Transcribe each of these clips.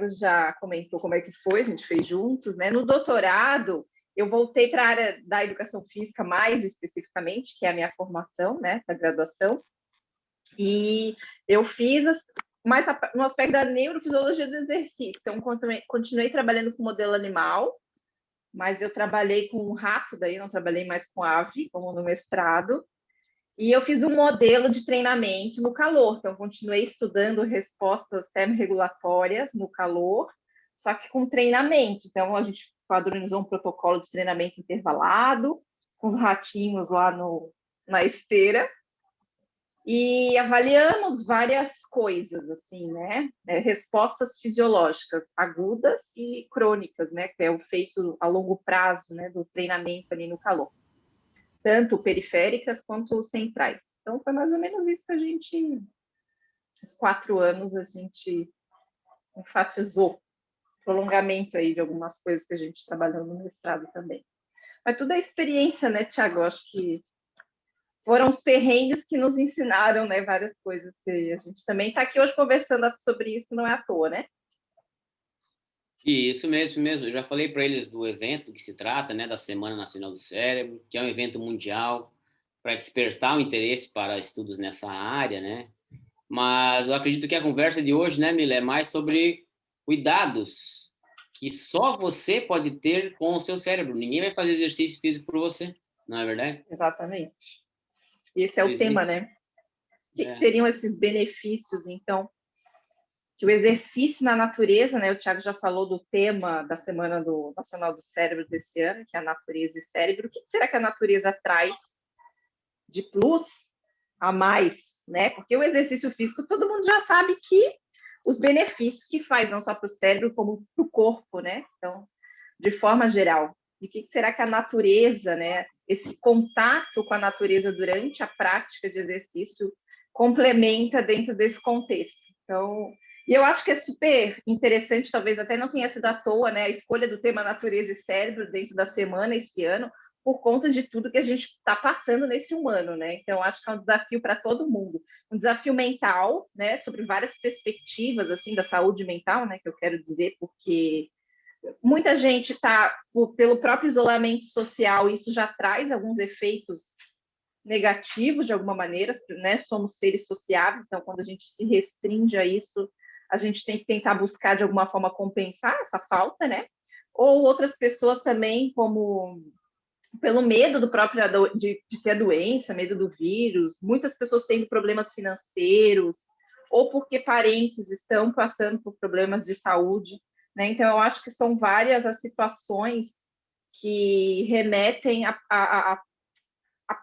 já comentou como é que foi, a gente fez juntos, né? No doutorado, eu voltei para a área da educação física mais especificamente, que é a minha formação, né, da graduação, e eu fiz mais no aspecto da neurofisiologia do exercício. Então, continuei trabalhando com modelo animal, mas eu trabalhei com rato, daí não trabalhei mais com ave, como no mestrado, e eu fiz um modelo de treinamento no calor, então continuei estudando respostas termorregulatórias no calor, só que com treinamento. Então a gente padronizou um protocolo de treinamento intervalado, com os ratinhos lá na esteira, e avaliamos várias coisas, assim, né? Respostas fisiológicas agudas e crônicas, né? Que é o feito a longo prazo, né? Do treinamento ali no calor, tanto periféricas quanto centrais. Então, foi mais ou menos isso que a gente, uns 4 anos, a gente enfatizou, prolongamento aí de algumas coisas que a gente trabalhou no mestrado também. Mas tudo é experiência, né, Tiago? Acho que foram os perrengues que nos ensinaram, né, várias coisas que a gente também está aqui hoje conversando sobre isso, não é à toa, né? E isso mesmo. Eu já falei para eles do evento que se trata, né, da Semana Nacional do Cérebro, que é um evento mundial para despertar o interesse para estudos nessa área, né? Mas eu acredito que a conversa de hoje, né, Mila, é mais sobre cuidados que só você pode ter com o seu cérebro. Ninguém vai fazer exercício físico por você, não é verdade? Exatamente. Esse é o tema, Existe, né? O que é. seriam esses benefícios, então, que o exercício na natureza, né? O Tiago já falou do tema da Semana Nacional do Cérebro desse ano, que é a natureza e cérebro. O que será que a natureza traz de plus a mais, né? Porque o exercício físico, todo mundo já sabe que os benefícios que faz, não só para o cérebro, como para o corpo, né? Então, de forma geral. E o que será que a natureza, né? Esse contato com a natureza durante a prática de exercício complementa dentro desse contexto. Então, e eu acho que é super interessante, talvez até não tenha sido à toa, né? A escolha do tema natureza e cérebro dentro da semana esse ano, por conta de tudo que a gente está passando nesse um ano, né? Então, acho que é um desafio para todo mundo. Um desafio mental, né? Sobre várias perspectivas, assim, da saúde mental, né? Que eu quero dizer, porque muita gente está, pelo próprio isolamento social, isso já traz alguns efeitos negativos de alguma maneira, né? Somos seres sociáveis, então quando a gente se restringe a isso, a gente tem que tentar buscar de alguma forma compensar essa falta, né? Ou outras pessoas também, como pelo medo do próprio de ter a doença, medo do vírus, muitas pessoas tendo problemas financeiros, ou porque parentes estão passando por problemas de saúde, né? Então, eu acho que são várias as situações que remetem a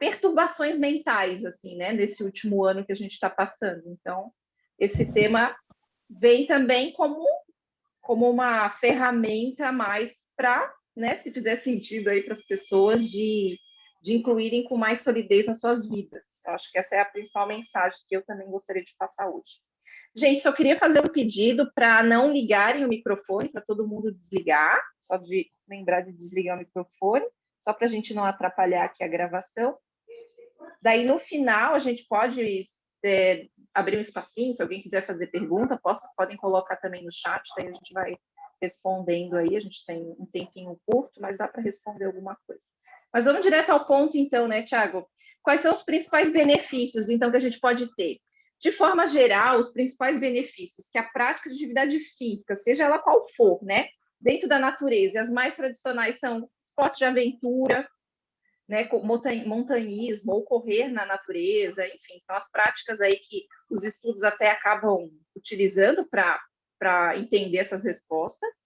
perturbações mentais, assim, né? Nesse último ano que a gente está passando. Então, esse tema vem também como uma ferramenta a mais para, né, se fizer sentido aí para as pessoas de incluírem com mais solidez nas suas vidas. Eu acho que essa é a principal mensagem que eu também gostaria de passar hoje. Gente, só queria fazer um pedido para não ligarem o microfone, para todo mundo desligar, só de lembrar de desligar o microfone, só para a gente não atrapalhar aqui a gravação. Daí, no final, a gente pode abrir um espacinho, se alguém quiser fazer pergunta, podem colocar também no chat, daí a gente vai respondendo aí, a gente tem um tempinho curto, mas dá para responder alguma coisa. Mas vamos direto ao ponto, então, né, Tiago? Quais são os principais benefícios, então, que a gente pode ter? De forma geral, os principais benefícios que a prática de atividade física, seja ela qual for, né, dentro da natureza, as mais tradicionais são esporte de aventura, né, montanhismo ou correr na natureza, enfim, são as práticas aí que os estudos até acabam utilizando para entender essas respostas.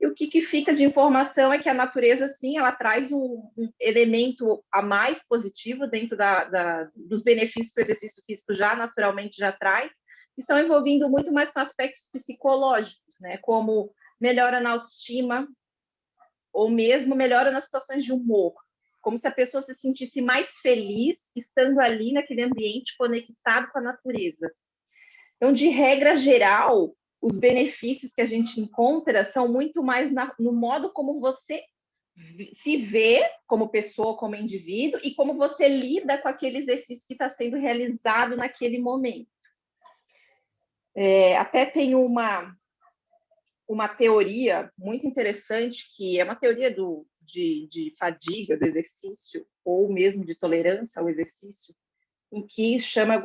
E o que fica de informação é que a natureza, sim, ela traz um elemento a mais positivo dentro dos benefícios que o exercício físico já naturalmente já traz, que estão envolvendo muito mais com aspectos psicológicos, né, como melhora na autoestima, ou mesmo melhora nas situações de humor, como se a pessoa se sentisse mais feliz estando ali naquele ambiente conectado com a natureza. Então, de regra geral, os benefícios que a gente encontra são muito mais no modo como você se vê como pessoa, como indivíduo, e como você lida com aquele exercício que está sendo realizado naquele momento. Até tem uma teoria muito interessante, que é uma teoria de fadiga do exercício, ou mesmo de tolerância ao exercício, em que chama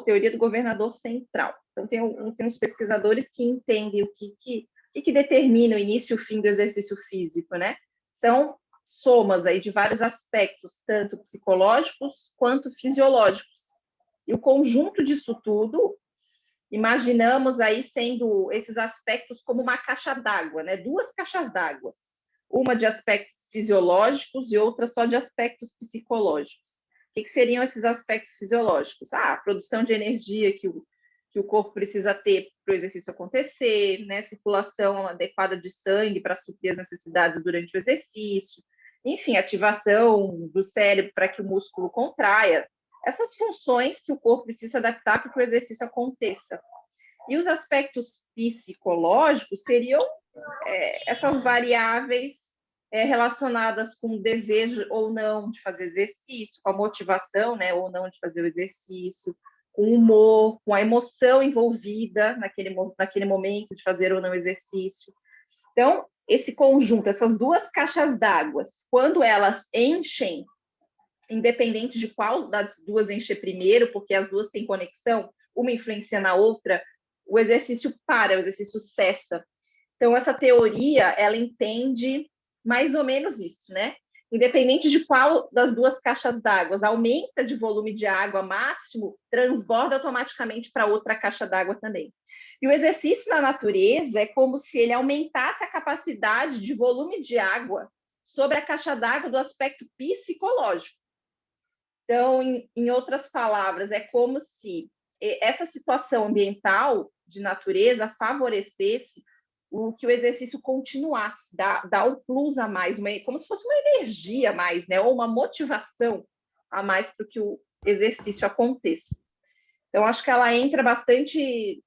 teoria do governador central. Então, tem uns pesquisadores que entendem o que determina o início e o fim do exercício físico, né? São somas aí de vários aspectos, tanto psicológicos quanto fisiológicos. E o conjunto disso tudo, imaginamos aí sendo esses aspectos como uma caixa d'água, né? Duas caixas d'água, uma de aspectos fisiológicos e outra só de aspectos psicológicos. O que seriam esses aspectos fisiológicos? A produção de energia que o corpo precisa ter para o exercício acontecer, né? Circulação adequada de sangue para suprir as necessidades durante o exercício, enfim, ativação do cérebro para que o músculo contraia. Essas funções que o corpo precisa adaptar para que o exercício aconteça. E os aspectos psicológicos seriam essas variáveis relacionadas com o desejo ou não de fazer exercício, com a motivação, né, ou não de fazer o exercício, com o humor, com a emoção envolvida naquele momento de fazer ou não exercício. Então, esse conjunto, essas duas caixas d'água, quando elas enchem, independente de qual das duas encher primeiro, porque as duas têm conexão, uma influencia na outra, o exercício para, o exercício cessa. Então, essa teoria, ela entende mais ou menos isso, né? Independente de qual das duas caixas d'água aumenta de volume de água máximo, transborda automaticamente para outra caixa d'água também. E o exercício na natureza é como se ele aumentasse a capacidade de volume de água sobre a caixa d'água do aspecto psicológico. Então, em outras palavras, é como se essa situação ambiental de natureza favorecesse que o exercício continuasse, dá um plus a mais, como se fosse uma energia a mais, né? Ou uma motivação a mais para que o exercício aconteça. Então, acho que ela entra bastante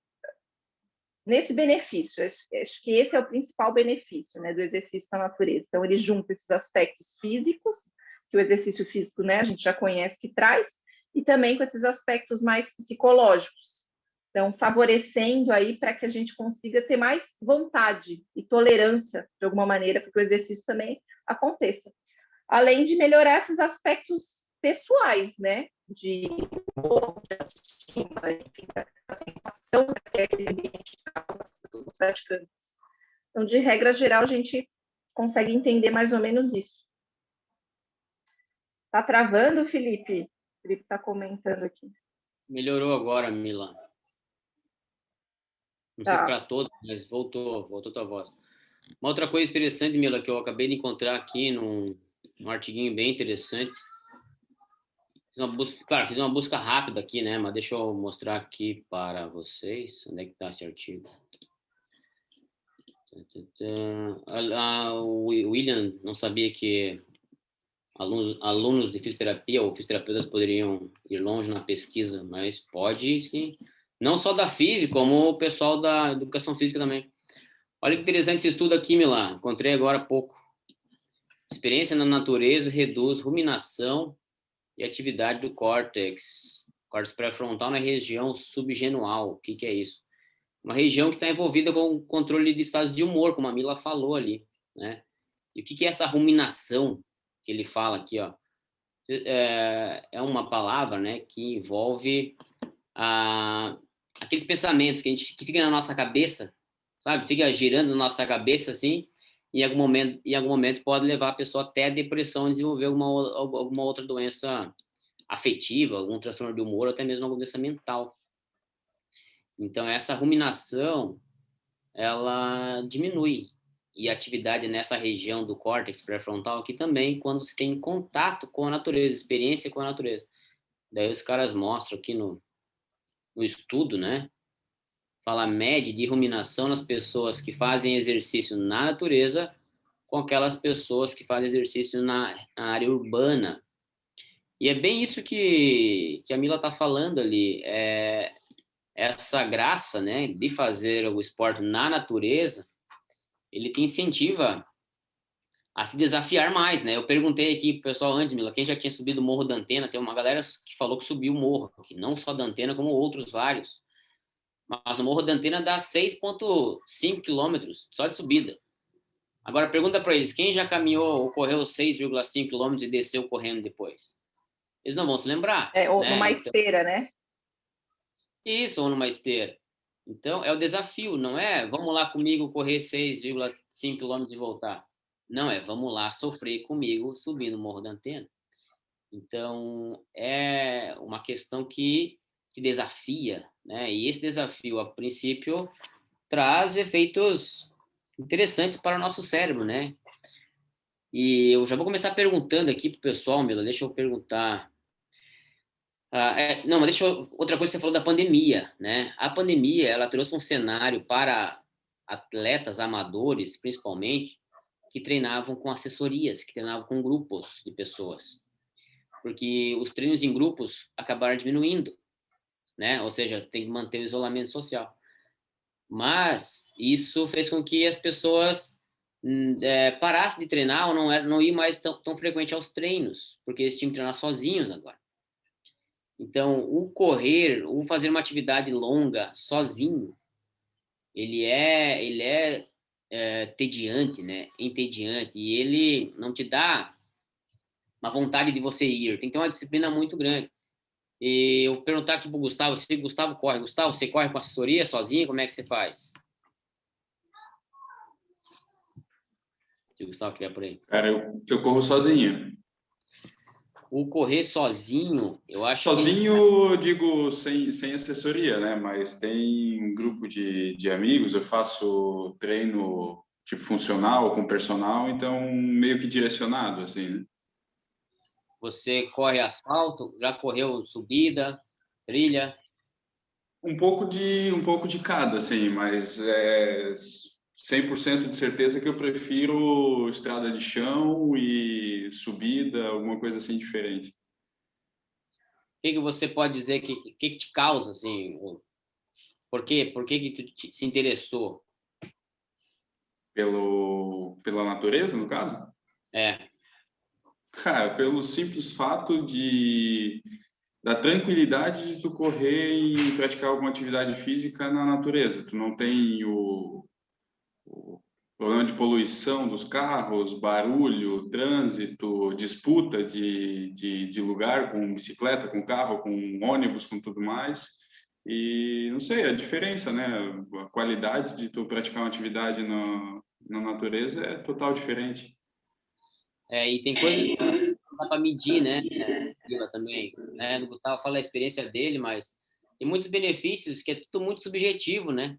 nesse benefício. Acho que esse é o principal benefício, né, do exercício na natureza. Então, ele junta esses aspectos físicos, que o exercício físico, né, a gente já conhece que traz, e também com esses aspectos mais psicológicos. Então, favorecendo aí para que a gente consiga ter mais vontade e tolerância, de alguma maneira, para que o exercício também aconteça. Além de melhorar esses aspectos pessoais, né? De autoestima, enfim, a sensação daquele ambiente causa as pessoas praticantes. Então, de regra geral, a gente consegue entender mais ou menos isso. Tá travando, Felipe? O Felipe está comentando aqui. Melhorou agora, Mila. Não sei se para todos, mas voltou tua voz. Uma outra coisa interessante, Mila, que eu acabei de encontrar aqui num artiguinho bem interessante. Fiz uma busca rápida aqui, né? Mas deixa eu mostrar aqui para vocês. Onde é que está esse artigo? O William não sabia que alunos de fisioterapia ou fisioterapeutas poderiam ir longe na pesquisa, mas pode sim. Não só da física, como o pessoal da educação física também. Olha que interessante esse estudo aqui, Milá. Encontrei agora há pouco. Experiência na natureza reduz ruminação e atividade do córtex pré-frontal na região subgenual. O que é isso? Uma região que está envolvida com o controle de estados de humor, como a Mila falou ali, né? E o que é essa ruminação que ele fala aqui, ó? É uma palavra, né, que envolve aqueles pensamentos que fica na nossa cabeça, sabe? Fica girando na nossa cabeça assim, e em algum momento pode levar a pessoa até a depressão, desenvolver alguma outra doença afetiva, algum transtorno de humor, ou até mesmo alguma doença mental. Então, essa ruminação, ela diminui. E a atividade nessa região do córtex pré-frontal aqui também, quando você tem contato com a natureza, experiência com a natureza. Daí os caras mostram aqui no estudo, né? Fala média de ruminação nas pessoas que fazem exercício na natureza com aquelas pessoas que fazem exercício na área urbana. E é bem isso que a Mila está falando ali. Essa graça, né, de fazer o esporte na natureza, ele te incentiva a se desafiar mais, né? Eu perguntei aqui pro pessoal antes, Mila, quem já tinha subido o Morro da Antena, tem uma galera que falou que subiu o morro, que não só da Antena, como outros vários. mas o Morro da Antena dá 6,5 quilômetros só de subida. Agora, pergunta para eles, quem já caminhou ou correu 6,5 quilômetros e desceu correndo depois? Eles não vão se lembrar, Ou né? numa Então, esteira, né? isso, ou numa esteira. Então, é o desafio, não é vamos lá comigo correr 6,5 quilômetros e voltar. Não, é vamos lá sofrer comigo subindo o Morro da Antena. Então, é uma questão que desafia, né? E esse desafio, a princípio, traz efeitos interessantes para o nosso cérebro, né? E eu já vou começar perguntando aqui para o pessoal, Mila, deixa eu perguntar. Não, mas outra coisa que você falou da pandemia, né? A pandemia, ela trouxe um cenário para atletas amadores, principalmente, que treinavam com assessorias, que treinavam com grupos de pessoas, porque os treinos em grupos acabaram diminuindo, né? Ou seja, tem que manter o isolamento social. Mas isso fez com que as pessoas parassem de treinar ou não ir mais tão frequente aos treinos, porque eles tinham que treinar sozinhos agora. Então, o correr, o fazer uma atividade longa sozinho, ele é tediante, né? Entediante, e ele não te dá uma vontade de você ir. Tem que ter uma disciplina muito grande. E eu perguntar aqui para o Gustavo, se o Gustavo corre. Gustavo, você corre com assessoria sozinho? Como é que você faz? Se o Gustavo estiver por aí. Cara, eu corro sozinho. O correr sozinho, eu acho que... Sozinho, eu digo, sem assessoria, né? Mas tem um grupo de amigos, eu faço treino tipo funcional com personal, então meio que direcionado, assim, né? Você corre asfalto, já correu subida, trilha? Um pouco de cada, assim, mas 100% de certeza que eu prefiro estrada de chão e subida, alguma coisa assim diferente. O que você pode dizer que te causa, assim? Por quê? Por que tu se interessou? Pela natureza, no caso? É, Cara, pelo simples fato da tranquilidade de tu correr e praticar alguma atividade física na natureza. Tu não tem o problema de poluição dos carros, barulho, trânsito, disputa de lugar com bicicleta, com carro, com ônibus, com tudo mais. E não sei, a diferença, né? A qualidade de tu praticar uma atividade na natureza é total diferente. e tem coisas que não dá para medir, né? Vila também, né? O Gustavo fala a experiência dele, mas tem muitos benefícios que é tudo muito subjetivo, né?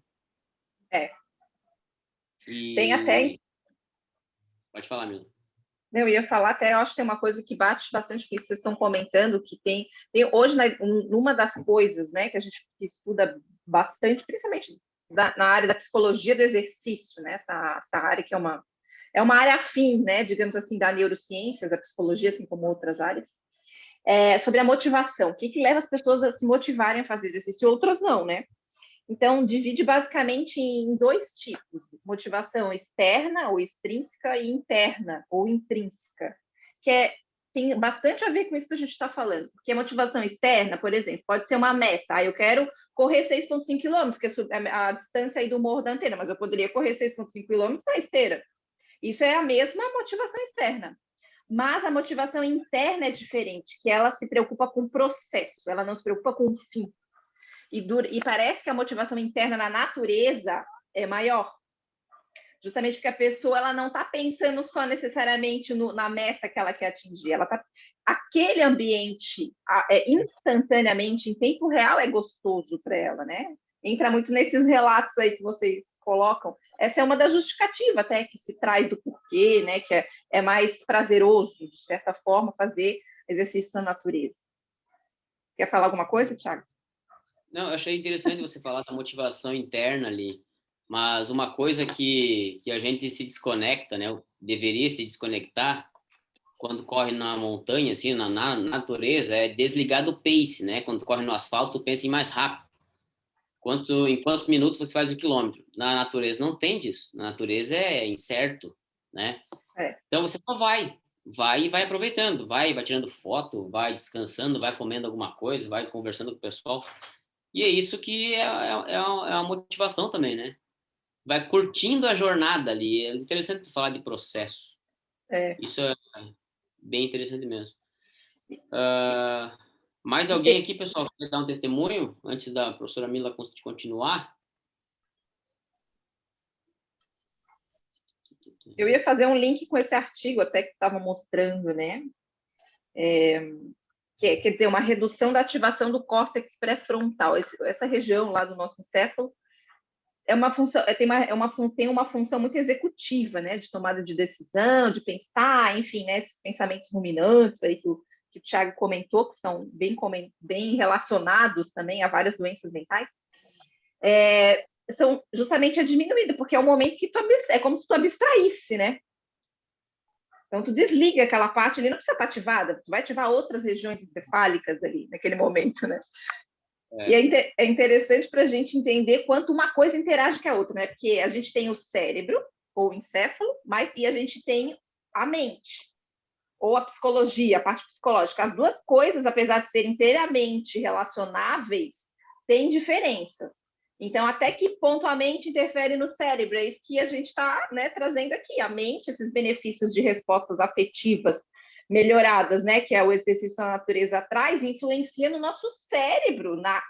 É. Tem até. E pode falar, Mila. Eu ia falar até, eu acho que tem uma coisa que bate bastante com isso que vocês estão comentando, que tem hoje, numa das coisas, né, que a gente estuda bastante, principalmente na área da psicologia do exercício, né, essa área que é uma área afim, né, digamos assim, da neurociências, a psicologia, assim como outras áreas, sobre a motivação, o que leva as pessoas a se motivarem a fazer exercício e outras não, né? Então, divide basicamente em dois tipos: motivação externa ou extrínseca e interna ou intrínseca, tem bastante a ver com isso que a gente está falando. Porque a motivação externa, por exemplo, pode ser uma meta. Eu quero correr 6,5 quilômetros, que é a distância aí do Morro da Antena, mas eu poderia correr 6,5 quilômetros na esteira. Isso é a mesma motivação externa. Mas a motivação interna é diferente, que ela se preocupa com o processo, ela não se preocupa com o fim. E parece que a motivação interna na natureza é maior. Justamente porque a pessoa ela não está pensando só necessariamente na meta que ela quer atingir. Aquele ambiente instantaneamente, em tempo real, é gostoso para ela, né? Entra muito nesses relatos aí que vocês colocam. Essa é uma das justificativas até que se traz do porquê, né? Que é mais prazeroso, de certa forma, fazer exercício na natureza. Quer falar alguma coisa, Thiago? Não, eu achei interessante você falar da motivação interna ali, mas uma coisa que a gente se desconecta, né? Deveria se desconectar quando corre na montanha, assim, na natureza, é desligar do pace, né? Quando corre no asfalto, tu pensa em mais rápido. Em quantos minutos você faz o quilômetro? Na natureza não tem disso. Na natureza é incerto, né? Então você só vai e vai aproveitando, vai tirando foto, vai descansando, vai comendo alguma coisa, vai conversando com o pessoal. E é isso que é uma motivação também, né? Vai curtindo a jornada ali. É interessante falar de processo. Isso é bem interessante mesmo. Mais alguém aqui, pessoal, quer dar um testemunho antes da professora Mila continuar? Eu ia fazer um link com esse artigo até que estava mostrando, né? Quer dizer, uma redução da ativação do córtex pré-frontal. Essa região lá do nosso encéfalo tem uma função muito executiva, né? De tomada de decisão, de pensar, enfim, né? Esses pensamentos ruminantes aí que o Thiago comentou, que são bem relacionados também a várias doenças mentais. São justamente diminuídas, porque é o momento que é como se tu abstraísse, né? Então, tu desliga aquela parte ali, não precisa estar ativada, tu vai ativar outras regiões encefálicas ali, naquele momento, né? E é interessante para a gente entender quanto uma coisa interage com a outra, né? Porque a gente tem o cérebro, ou o encéfalo, e a gente tem a mente, ou a psicologia, a parte psicológica. As duas coisas, apesar de serem inteiramente relacionáveis, têm diferenças. Então, até que ponto a mente interfere no cérebro? É isso que a gente está, né, trazendo aqui. A mente, esses benefícios de respostas afetivas melhoradas, né, que é o exercício da natureza traz, influencia no nosso cérebro, na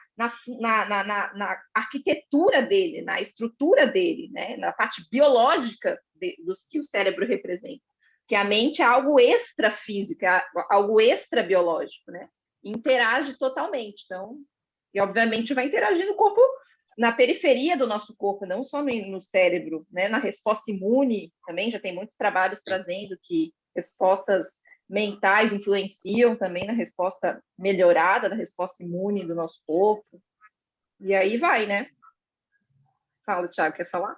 arquitetura dele, na estrutura dele, né, na parte biológica dos que o cérebro representa. Que a mente é algo extrafísico, algo extrabiológico, né? Interage totalmente. Então, e obviamente vai interagir no corpo, na periferia do nosso corpo, não só no cérebro, né? Na resposta imune também, já tem muitos trabalhos trazendo que respostas mentais influenciam também na resposta melhorada, da resposta imune do nosso corpo. E aí vai, né? Fala, Thiago, quer falar?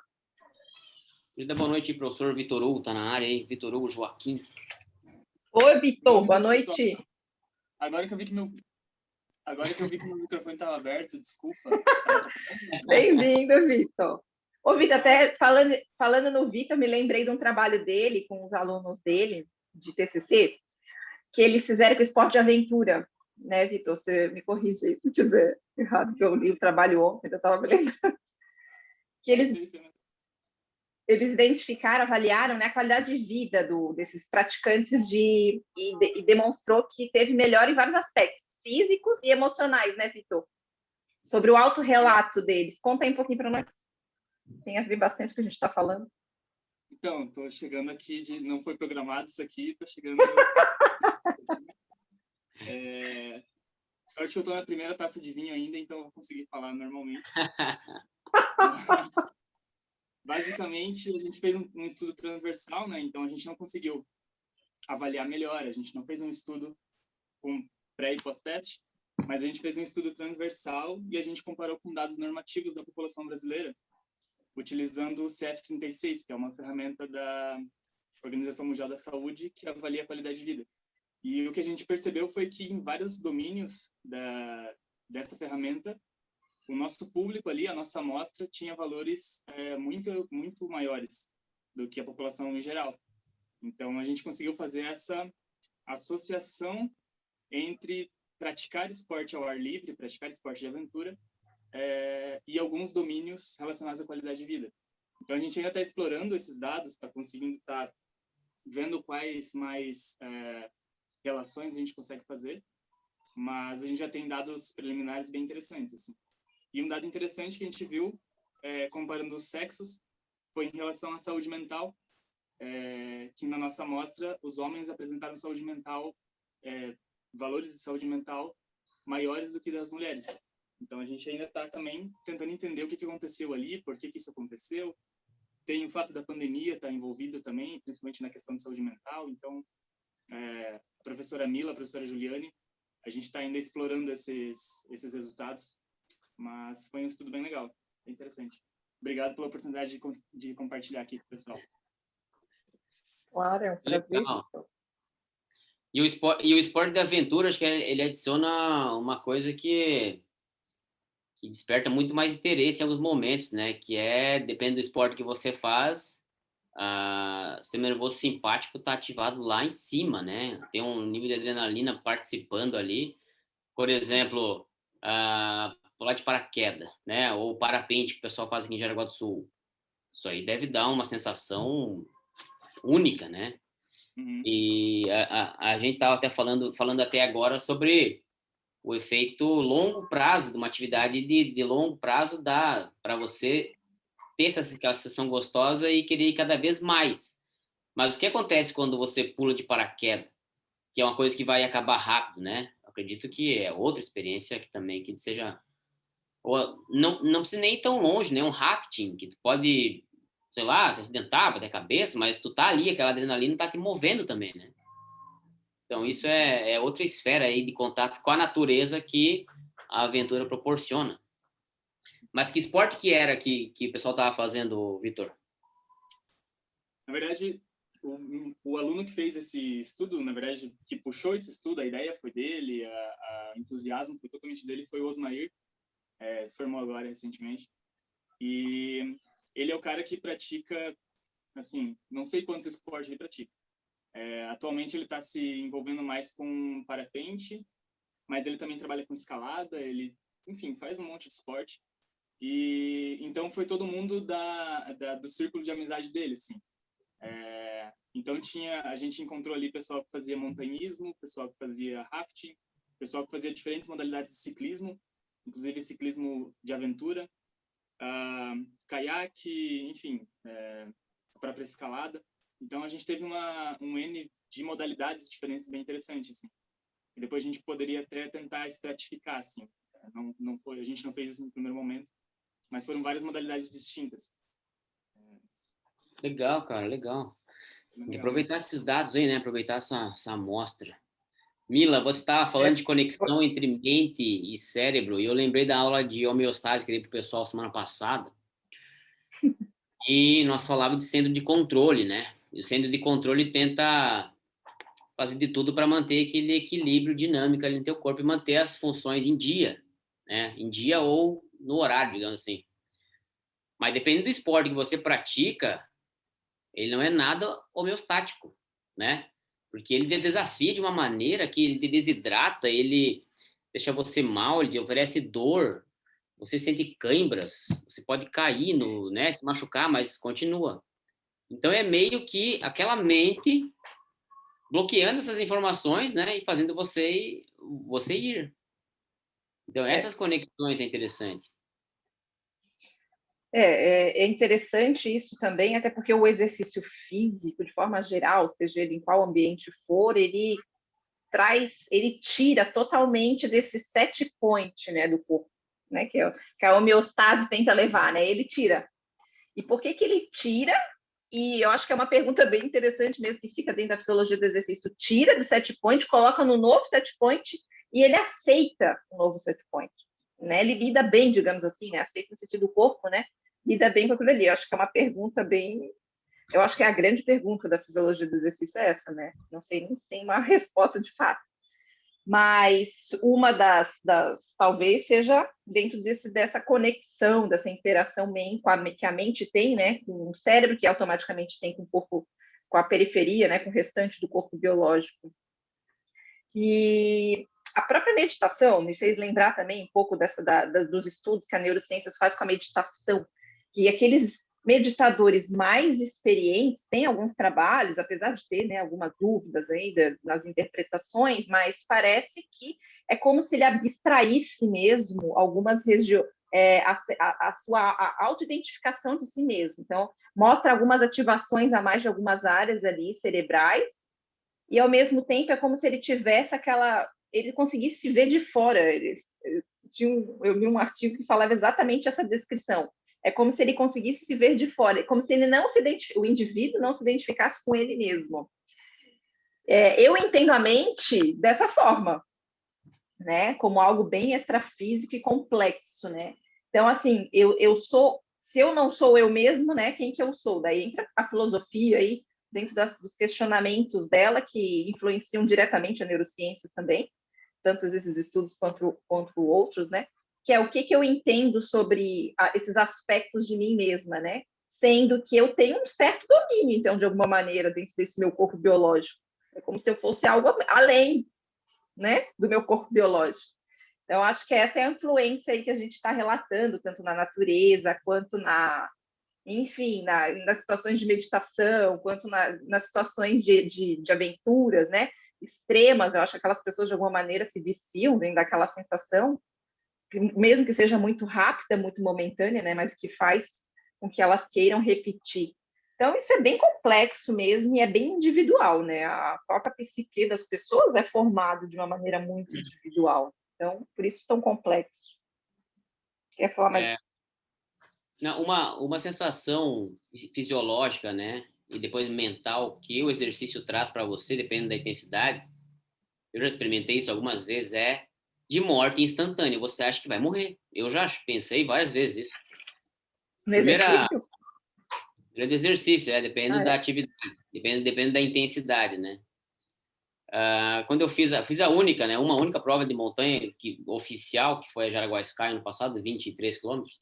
Boa noite, professor Vitor Hugo, tá na área aí. Vitor Hugo Joaquim. Oi, Vitor, boa noite. Agora que eu vi que meu microfone estava aberto, desculpa. Bem-vindo, Vitor. Ô, Vitor, até falando no Vitor, me lembrei de um trabalho dele com os alunos dele, de TCC, que eles fizeram com esporte de aventura, né, Vitor? Você me corrige se estiver errado, que eu li o trabalho ontem, eu estava me lembrando. Que eles identificaram, avaliaram, né, a qualidade de vida desses praticantes e demonstrou que teve melhora em vários aspectos, físicos e emocionais, né, Vitor? Sobre o autorrelato deles. Conta aí um pouquinho para nós. Tem a ver bastante com o que a gente está falando. Então, estou chegando aqui, não foi programado isso aqui, estou chegando... Sorte que eu estou na primeira taça de vinho ainda, então eu vou conseguir falar normalmente. Mas, basicamente, a gente fez um estudo transversal, né? Então a gente não conseguiu avaliar melhor, a gente não fez um estudo com pré e pós-teste, mas a gente fez um estudo transversal e a gente comparou com dados normativos da população brasileira, utilizando o CF36, que é uma ferramenta da Organização Mundial da Saúde que avalia a qualidade de vida. E o que a gente percebeu foi que em vários domínios dessa ferramenta, o nosso público ali, a nossa amostra, tinha valores muito, muito maiores do que a população em geral. Então, a gente conseguiu fazer essa associação entre praticar esporte ao ar livre, praticar esporte de aventura, e alguns domínios relacionados à qualidade de vida. Então, a gente ainda está explorando esses dados, está conseguindo estar vendo quais mais relações a gente consegue fazer, mas a gente já tem dados preliminares bem interessantes, assim. E um dado interessante que a gente viu, comparando os sexos, foi em relação à saúde mental, que na nossa amostra os homens apresentaram saúde mental, valores de saúde mental maiores do que das mulheres. Então a gente ainda está também tentando entender o que aconteceu ali, por que isso aconteceu. Tem o fato da pandemia estar envolvido também, principalmente na questão de saúde mental. Então, a professora Mila, a professora Juliane, a gente está ainda explorando esses resultados, mas foi um estudo bem legal, bem interessante. Obrigado pela oportunidade de compartilhar aqui com o pessoal. Claro, é um prazer. E o esporte de aventura, acho que ele adiciona uma coisa que desperta muito mais interesse em alguns momentos, né? Que depende do esporte que você faz, o sistema nervoso simpático está ativado lá em cima, né? Tem um nível de adrenalina participando ali. Por exemplo, pular de paraquedas, né? Ou parapente que o pessoal faz aqui em Jaraguá do Sul. Isso aí deve dar uma sensação única, né? Uhum. E a gente estava até falando até agora sobre o efeito longo prazo de uma atividade de longo prazo dá para você ter aquela sensação gostosa e querer ir cada vez mais. Mas o que acontece quando você pula de paraquedas? Que é uma coisa que vai acabar rápido, né? Eu acredito que é outra experiência que também que seja ou não precisa nem ir tão longe, né? Um rafting que tu pode, sei lá, se acidentar, bater a cabeça, mas tu tá ali, aquela adrenalina tá te movendo também, né? Então isso é outra esfera aí de contato com a natureza que a aventura proporciona. Mas que esporte que era que o pessoal tava fazendo, Vitor? Na verdade, o aluno que fez esse estudo, na verdade, que puxou esse estudo, a ideia foi dele, a entusiasmo foi totalmente dele, foi o Osmair, se formou agora recentemente. E ele é o cara que pratica, assim, não sei quantos esportes ele pratica. Atualmente ele está se envolvendo mais com parapente, mas ele também trabalha com escalada, ele, enfim, faz um monte de esporte. E então foi todo mundo do círculo de amizade dele, assim. Então a gente encontrou ali pessoal que fazia montanhismo, pessoal que fazia rafting, pessoal que fazia diferentes modalidades de ciclismo, inclusive ciclismo de aventura, caiaque, enfim, a própria escalada. Então a gente teve um N de modalidades diferentes bem interessante, assim. E depois a gente poderia até tentar estratificar, assim. Não foi, a gente não fez isso no primeiro momento, mas foram várias modalidades distintas. Legal, cara, legal. Tem que aproveitar esses dados aí, né? Aproveitar essa amostra. Mila, você estava falando de conexão entre mente e cérebro, e eu lembrei da aula de homeostase que eu dei para o pessoal semana passada. E nós falávamos de centro de controle, né? E o centro de controle tenta fazer de tudo para manter aquele equilíbrio dinâmico ali no teu corpo e manter as funções em dia, né? Em dia ou no horário, digamos assim. Mas dependendo do esporte que você pratica, ele não é nada homeostático, né? Porque ele te desafia de uma maneira que ele te desidrata, ele deixa você mal, ele te oferece dor, você sente cãibras, você pode cair, né, se machucar, mas continua. Então é meio que aquela mente bloqueando essas informações, né, e fazendo você ir. Então essas conexões é interessante. É interessante isso também, até porque o exercício físico, de forma geral, seja ele em qual ambiente for, ele tira totalmente desse set point, né, do corpo, né, que a homeostase tenta levar, né, ele tira. E por que ele tira? E eu acho que é uma pergunta bem interessante mesmo, que fica dentro da fisiologia do exercício. Tira do set point, coloca no novo set point e ele aceita o novo set point, né? Ele lida bem, digamos assim, né? Aceita no sentido do corpo, né? Lida bem com aquilo ali. Eu acho que é uma pergunta bem... Eu acho que é a grande pergunta da fisiologia do exercício é essa, né? Não sei nem se tem uma resposta de fato. Mas uma das talvez seja dentro dessa conexão, dessa interação que a mente tem, né, com o cérebro, que automaticamente tem com o corpo, com a periferia, né, com o restante do corpo biológico. E a própria meditação me fez lembrar também um pouco dos estudos que a neurociências faz com a meditação, que aqueles meditadores mais experientes têm alguns trabalhos, apesar de ter, né, algumas dúvidas ainda nas interpretações, mas parece que é como se ele abstraísse mesmo algumas regiões, a sua autoidentificação de si mesmo. Então, mostra algumas ativações a mais de algumas áreas ali cerebrais, e ao mesmo tempo é como se ele tivesse ele conseguisse se ver de fora. Eu li um artigo que falava exatamente essa descrição. É como se ele conseguisse se ver de fora, como se ele o indivíduo não se identificasse com ele mesmo. Eu entendo a mente dessa forma, né? Como algo bem extrafísico e complexo, né? Então, assim, se eu não sou eu mesmo, né? Quem que eu sou? Daí entra a filosofia aí, dentro dos questionamentos dela, que influenciam diretamente a neurociências também, tanto esses estudos quanto outros, né? Que é o que eu entendo sobre esses aspectos de mim mesma, né? Sendo que eu tenho um certo domínio, então, de alguma maneira, dentro desse meu corpo biológico. É como se eu fosse algo além, né, do meu corpo biológico. Então, acho que essa é a influência aí que a gente está relatando, tanto na natureza, quanto enfim, nas situações de meditação, quanto nas situações de aventuras, né? Extremas. Eu acho que aquelas pessoas, de alguma maneira, se viciam dentro daquela sensação, mesmo que seja muito rápida, muito momentânea, né? Mas que faz com que elas queiram repetir. Então, isso é bem complexo mesmo e é bem individual, né? A própria psique das pessoas é formada de uma maneira muito individual. Então, por isso tão complexo. Quer falar mais? Não, uma sensação fisiológica, né? E depois mental que o exercício traz para você, dependendo da intensidade, eu já experimentei isso algumas vezes, é de morte instantânea. Você acha que vai morrer. Eu já pensei várias vezes isso. No Primeira exercício? Primeiro exercício, depende da É. atividade, depende da intensidade, né? Quando eu fiz a única, né? Uma única prova de montanha oficial, que foi a Jaraguá Sky ano passado, 23 quilômetros.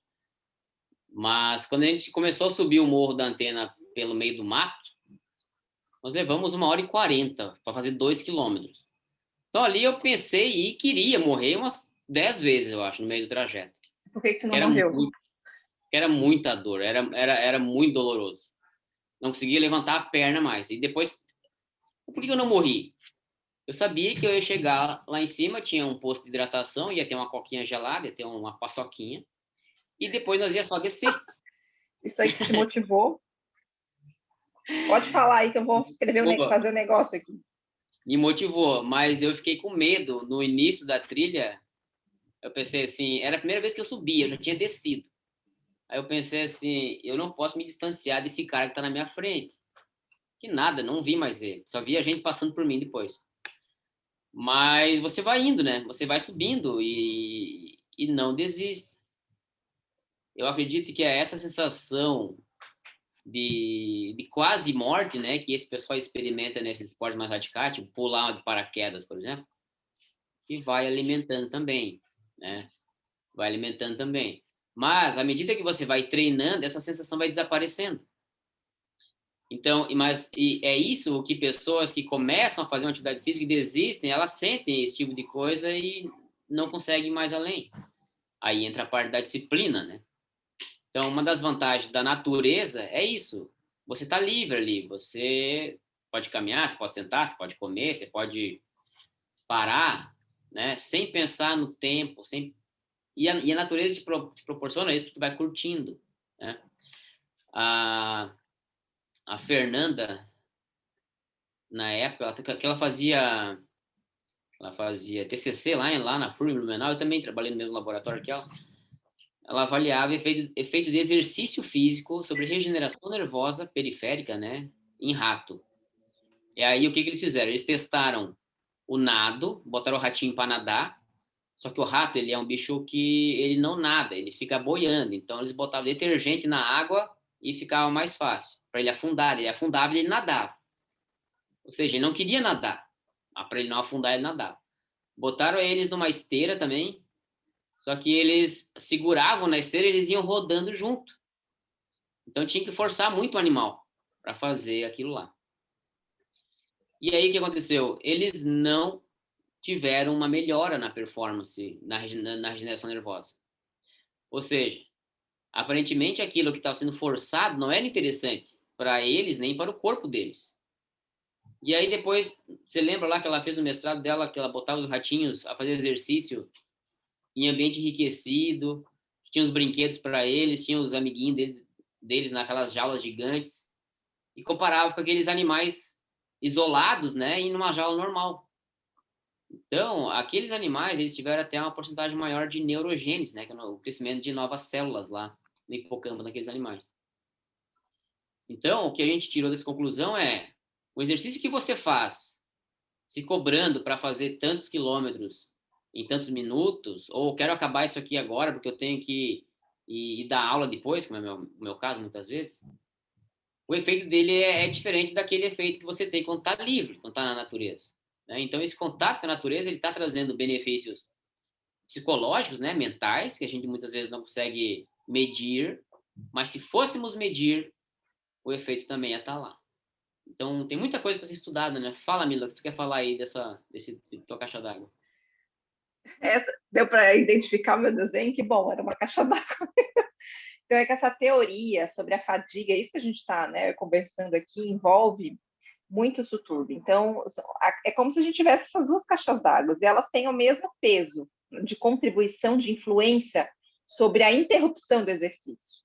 Mas quando a gente começou a subir o morro da Antena pelo meio do mato, nós levamos 1h40 para fazer 2 quilômetros. Então ali eu pensei e queria morrer umas 10 vezes, eu acho, no meio do trajeto. Por que tu não Que morreu? era muita dor, era muito doloroso. Não conseguia levantar a perna mais. E depois, por que eu não morri? Eu sabia que eu ia chegar lá em cima, tinha um posto de hidratação, ia ter uma coquinha gelada, ia ter uma paçoquinha, e depois nós ia só descer. Isso aí que te motivou? Pode falar aí que eu vou escrever, fazer o negócio aqui. Me motivou, mas eu fiquei com medo no início da trilha. Eu pensei assim, era a primeira vez que eu subia, eu já tinha descido. Aí eu pensei assim, eu não posso me distanciar desse cara que está na minha frente. Que nada, não vi mais ele, só vi a gente passando por mim depois. Mas você vai indo, né? Você vai subindo e não desiste. Eu acredito que é essa sensação de quase morte, né, que esse pessoal experimenta nesses esportes mais radicais, tipo pular de paraquedas, por exemplo, que vai alimentando também, né? Vai alimentando também. Mas à medida que você vai treinando, essa sensação vai desaparecendo. Então, e é isso o que pessoas que começam a fazer uma atividade física e desistem, elas sentem esse tipo de coisa e não conseguem mais além. Aí entra a parte da disciplina, né? Então, uma das vantagens da natureza é isso. Você está livre ali, você pode caminhar, você pode sentar, você pode comer, você pode parar, né? Sem pensar no tempo, e a natureza te proporciona isso, porque tu vai curtindo, né? A Fernanda, na época, ela fazia TCC lá na FURG, Blumenau, eu também trabalhei no mesmo laboratório que ela avaliava efeito de exercício físico sobre regeneração nervosa periférica, né, em rato. E aí, o que eles fizeram? Eles testaram o nado, botaram o ratinho para nadar, só que o rato, ele é um bicho que ele não nada, ele fica boiando. Então, eles botavam detergente na água e ficava mais fácil para ele afundar. Ele afundava e ele nadava. Ou seja, ele não queria nadar. Para ele não afundar, ele nadava. Botaram eles numa esteira também, só que eles seguravam na esteira e eles iam rodando junto. Então tinha que forçar muito o animal para fazer aquilo lá. E aí o que aconteceu? Eles não tiveram uma melhora na performance, na regeneração nervosa. Ou seja, aparentemente aquilo que estava sendo forçado não era interessante para eles nem para o corpo deles. E aí depois, você lembra lá que ela fez no mestrado dela, que ela botava os ratinhos a fazer exercício em ambiente enriquecido, tinha os brinquedos para eles, tinha os amiguinhos deles naquelas jaulas gigantes, e comparava com aqueles animais isolados, né, em uma jaula normal. Então, aqueles animais, eles tiveram até uma porcentagem maior de neurogênese, né, que é o crescimento de novas células lá no hipocampo daqueles animais. Então, o que a gente tirou dessa conclusão é o exercício que você faz se cobrando para fazer tantos quilômetros em tantos minutos, ou quero acabar isso aqui agora porque eu tenho que ir dar aula depois, como é o meu caso muitas vezes, o efeito dele é diferente daquele efeito que você tem quando está livre, quando está na natureza, né? Então, esse contato com a natureza, ele está trazendo benefícios psicológicos, né, mentais, que a gente muitas vezes não consegue medir, mas se fôssemos medir, o efeito também ia estar lá. Então, tem muita coisa para ser estudada, né? Fala, Mila, o que tu quer falar aí desse tua caixa d'água? Deu para identificar o meu desenho? Que bom, era uma caixa d'água. Então, é que essa teoria sobre a fadiga, isso que a gente está, né, conversando aqui, envolve muito isso tudo. Então, é como se a gente tivesse essas duas caixas d'água e elas têm o mesmo peso de contribuição, de influência sobre a interrupção do exercício.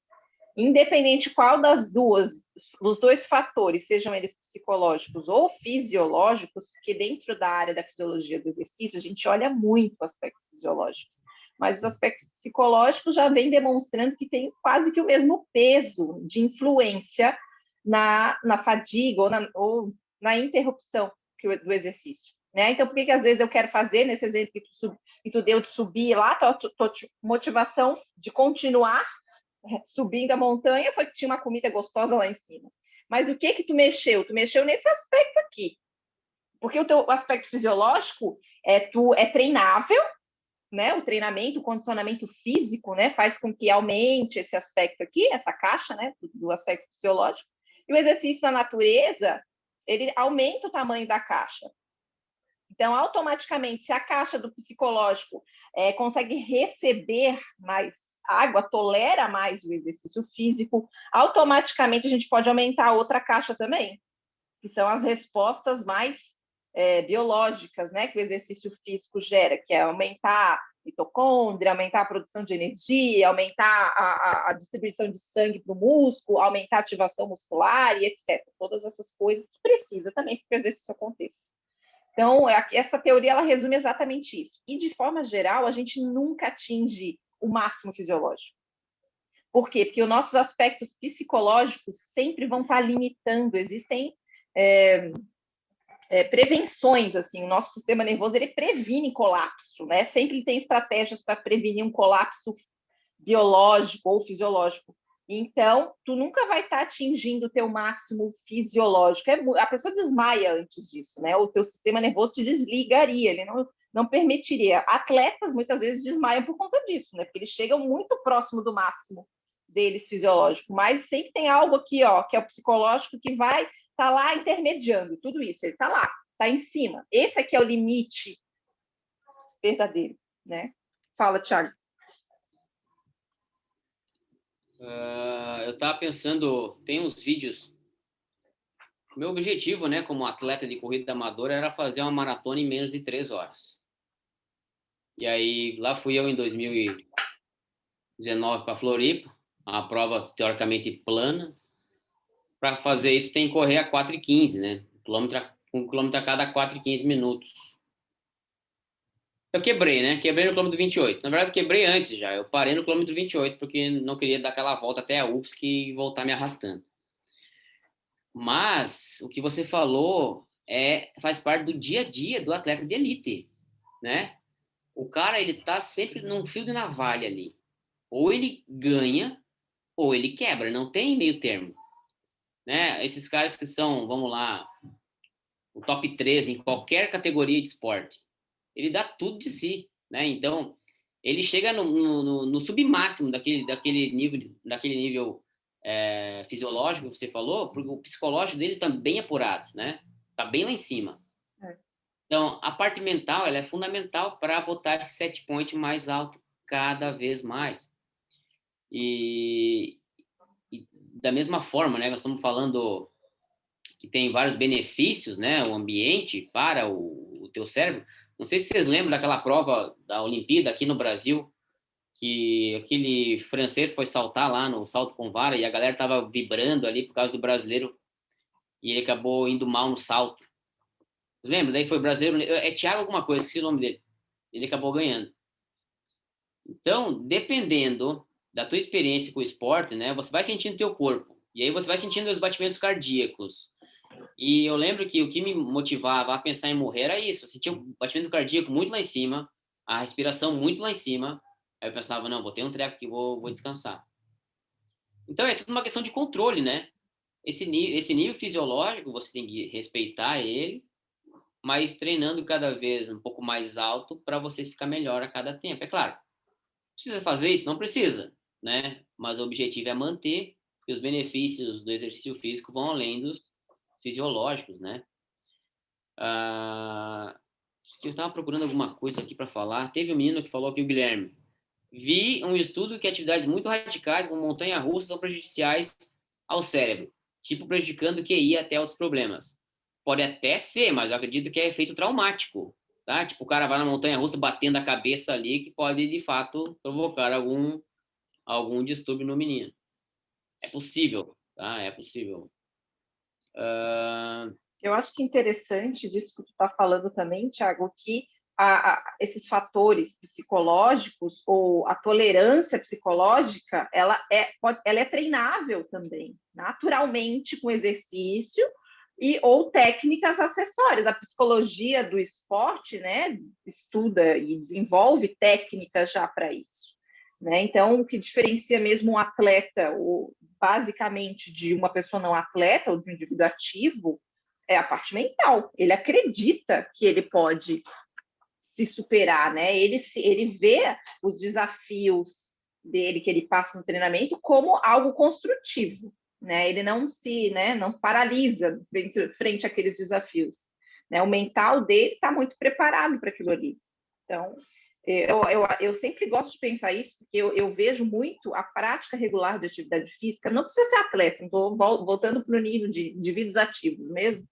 Independente qual das duas, os dois fatores, sejam eles psicológicos ou fisiológicos, porque dentro da área da fisiologia do exercício, a gente olha muito aspectos fisiológicos, mas os aspectos psicológicos já vêm demonstrando que tem quase que o mesmo peso de influência na fadiga ou na interrupção do exercício. Né? Então, por que às vezes eu quero fazer, nesse exemplo que tu deu de subir lá, motivação de continuar subindo a montanha foi que tinha uma comida gostosa lá em cima. Mas o que tu mexeu? Tu mexeu nesse aspecto aqui. Porque o teu aspecto fisiológico é treinável, né? O treinamento, o condicionamento físico, né? Faz com que aumente esse aspecto aqui, essa caixa, né? Do aspecto fisiológico. E o exercício na natureza, ele aumenta o tamanho da caixa. Então, automaticamente, se a caixa do psicológico consegue receber mais água, tolera mais o exercício físico, automaticamente a gente pode aumentar a outra caixa também, que são as respostas mais biológicas, né, que o exercício físico gera, que é aumentar a mitocôndria, aumentar a produção de energia, aumentar a distribuição de sangue para o músculo, aumentar a ativação muscular e etc. Todas essas coisas precisa também para que o exercício aconteça. Então, essa teoria ela resume exatamente isso. E, de forma geral, a gente nunca atinge o máximo fisiológico. Por quê? Porque os nossos aspectos psicológicos sempre vão estar limitando. Existem prevenções, assim, o nosso sistema nervoso ele previne colapso, né? Sempre tem estratégias para prevenir um colapso biológico ou fisiológico. Então, tu nunca vai estar atingindo o teu máximo fisiológico. A pessoa desmaia antes disso, né? O teu sistema nervoso te desligaria, ele não permitiria. Atletas, muitas vezes, desmaiam por conta disso, né? Porque eles chegam muito próximo do máximo deles fisiológico. Mas sempre tem algo aqui, ó, que é o psicológico, que vai estar lá intermediando tudo isso. Ele está lá, está em cima. Esse aqui é o limite verdadeiro, né? Fala, Thiago. Eu estava pensando, tem uns vídeos. Meu objetivo, né, como atleta de corrida amadora, era fazer uma maratona em menos de 3 horas. E aí, lá fui eu em 2019 para Floripa, uma prova teoricamente plana. Para fazer isso, tem que correr a 4h15, né? Um quilômetro a cada 4h15 minutos. Eu quebrei, né? Quebrei no quilômetro 28. Na verdade, quebrei antes já. Eu parei no quilômetro 28 porque não queria dar aquela volta até a UFSC e voltar me arrastando. Mas o que você falou faz parte do dia a dia do atleta de elite, né? O cara, ele tá sempre num fio de navalha ali. Ou ele ganha, ou ele quebra. Não tem meio termo, né? Esses caras que são, vamos lá, o top 3 em qualquer categoria de esporte, ele dá tudo de si, né? Então, ele chega no submáximo daquele nível fisiológico que você falou, porque o psicológico dele tá bem apurado, né? Tá bem lá em cima. Então, a parte mental, ela é fundamental para botar esse set point mais alto cada vez mais. E da mesma forma, né? Nós estamos falando que tem vários benefícios, né? O ambiente para o teu cérebro. Não sei se vocês lembram daquela prova da Olimpíada aqui no Brasil, que aquele francês foi saltar lá no salto com vara e a galera tava vibrando ali por causa do brasileiro e ele acabou indo mal no salto. Lembra? Daí foi brasileiro, Thiago alguma coisa, esqueci o nome dele. Ele acabou ganhando. Então, dependendo da tua experiência com o esporte, né, você vai sentindo teu corpo. E aí você vai sentindo os batimentos cardíacos. E eu lembro que o que me motivava a pensar em morrer era isso. Eu sentia um batimento cardíaco muito lá em cima, a respiração muito lá em cima. Aí eu pensava, não, vou ter um treco aqui, vou descansar. Então, é tudo uma questão de controle, né? Esse nível fisiológico, você tem que respeitar ele, mas treinando cada vez um pouco mais alto para você ficar melhor a cada tempo. É claro, precisa fazer isso? Não precisa, né? Mas o objetivo é manter, e os benefícios do exercício físico vão além dos fisiológicos, né? Eu estava procurando alguma coisa aqui para falar. Teve um menino que falou aqui, o Guilherme. Vi um estudo que atividades muito radicais, como montanha-russa, são prejudiciais ao cérebro, tipo prejudicando o QI até outros problemas. Pode até ser, mas eu acredito que é efeito traumático, tá? Tipo, o cara vai na montanha-russa batendo a cabeça ali, que pode, de fato, provocar algum distúrbio no menino. É possível, tá? É possível. Eu acho que é interessante disso que tu está falando também, Thiago, que esses fatores psicológicos ou a tolerância psicológica, ela é treinável também, naturalmente, com exercício ou técnicas acessórias. A psicologia do esporte, né, estuda e desenvolve técnicas já para isso. Né? Então, o que diferencia mesmo um atleta, basicamente, de uma pessoa não atleta, ou de um indivíduo ativo, é a parte mental. Ele acredita que ele pode se superar, né? Ele vê os desafios dele que ele passa no treinamento como algo construtivo, né? Ele não paralisa frente àqueles desafios, né? O mental dele está muito preparado para aquilo ali. Então, eu sempre gosto de pensar isso, porque eu vejo muito a prática regular de atividade física, não precisa ser atleta, estou voltando para o nível de indivíduos ativos mesmo,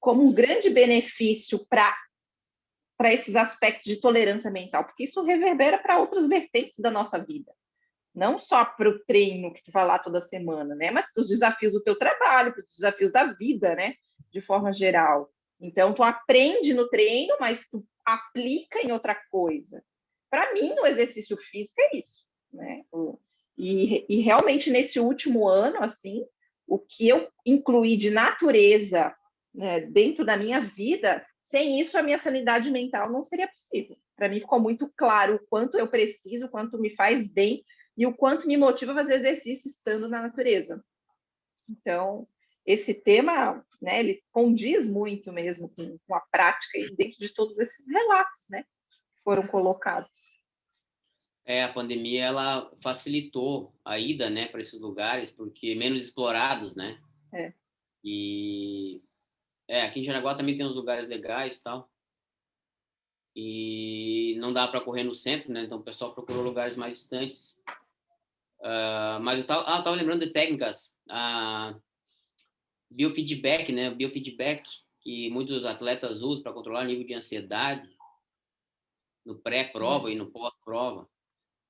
como um grande benefício para esses aspectos de tolerância mental, porque isso reverbera para outras vertentes da nossa vida. Não só para o treino que tu vai lá toda semana, né? Mas para os desafios do teu trabalho, para os desafios da vida, né? De forma geral. Então, tu aprende no treino, mas tu aplica em outra coisa. Para mim, o exercício físico é isso, né? E realmente, nesse último ano, assim, o que eu incluí de natureza, né, dentro da minha vida, sem isso, a minha sanidade mental não seria possível. Para mim, ficou muito claro o quanto eu preciso, o quanto me faz bem e o quanto me motiva a fazer exercício estando na natureza. Então, esse tema, né, ele condiz muito mesmo com a prática e dentro de todos esses relatos, né, que foram colocados. A pandemia, ela facilitou a ida, né, para esses lugares, porque menos explorados, né? E aqui em Jaraguá também tem uns lugares legais e tal. E não dá para correr no centro, né? Então o pessoal procurou lugares mais distantes. Mas eu tava lembrando de técnicas, biofeedback, né? Biofeedback que muitos atletas usam para controlar o nível de ansiedade no pré-prova e no pós-prova.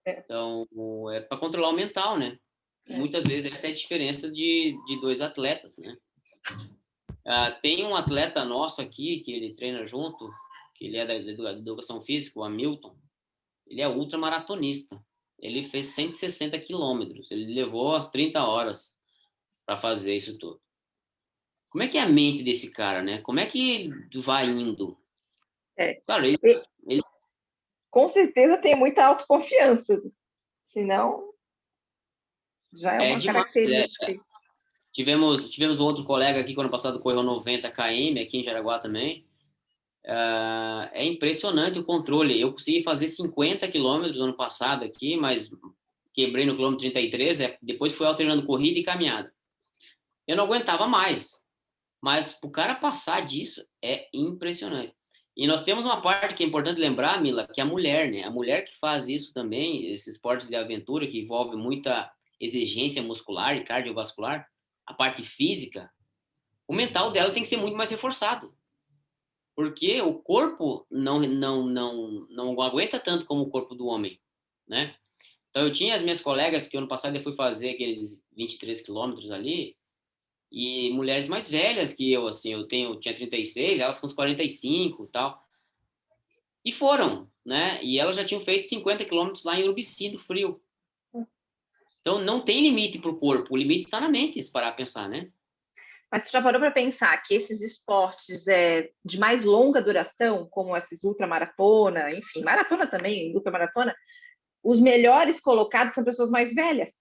Então, é para controlar o mental, né? Muitas vezes essa é a diferença de dois atletas, né? Tem um atleta nosso aqui, que ele treina junto, que ele é da educação física, o Hamilton. Ele é ultramaratonista. Ele fez 160 quilômetros. Ele levou as 30 horas para fazer isso tudo. Como é que é a mente desse cara, né? Como é que vai indo? Claro, ele... Com certeza tem muita autoconfiança. Senão, já é uma demais, característica. Tivemos um outro colega aqui que ano passado correu 90 km aqui em Jaraguá também. É impressionante o controle. Eu consegui fazer 50 quilômetros no ano passado aqui, mas quebrei no quilômetro 33, depois fui alternando corrida e caminhada. Eu não aguentava mais, mas o cara passar disso é impressionante. E nós temos uma parte que é importante lembrar, Mila, que é a mulher, né? A mulher que faz isso também, esses esportes de aventura que envolve muita exigência muscular e cardiovascular, a parte física, o mental dela tem que ser muito mais reforçado. Porque o corpo não aguenta tanto como o corpo do homem, né? Então, eu tinha as minhas colegas que ano passado eu fui fazer aqueles 23 quilômetros ali, e mulheres mais velhas que eu, assim, eu tinha 36, elas com uns 45 e tal, e foram, né? E elas já tinham feito 50 quilômetros lá em Urubici, no frio. Então, não tem limite para o corpo, o limite está na mente, se parar a pensar, né? Mas tu já parou para pensar que esses esportes de mais longa duração, como esses ultramaratona, enfim, maratona também, ultramaratona, os melhores colocados são pessoas mais velhas,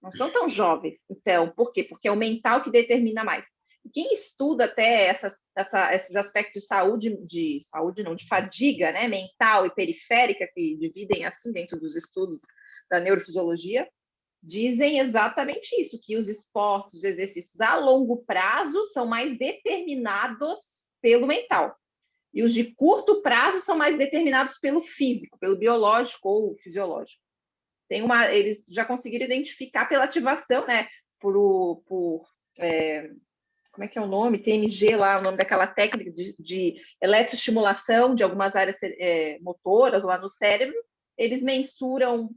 não são tão jovens. Então, por quê? Porque é o mental que determina mais. E quem estuda até esses aspectos de saúde não, de fadiga, né, mental e periférica, que dividem assim dentro dos estudos da neurofisiologia, dizem exatamente isso, que os esportes, os exercícios a longo prazo são mais determinados pelo mental. E os de curto prazo são mais determinados pelo físico, pelo biológico ou fisiológico. Eles já conseguiram identificar pela ativação, né? Como é que é o nome? TMG lá, o nome daquela técnica de eletroestimulação de algumas áreas motoras lá no cérebro. Eles mensuram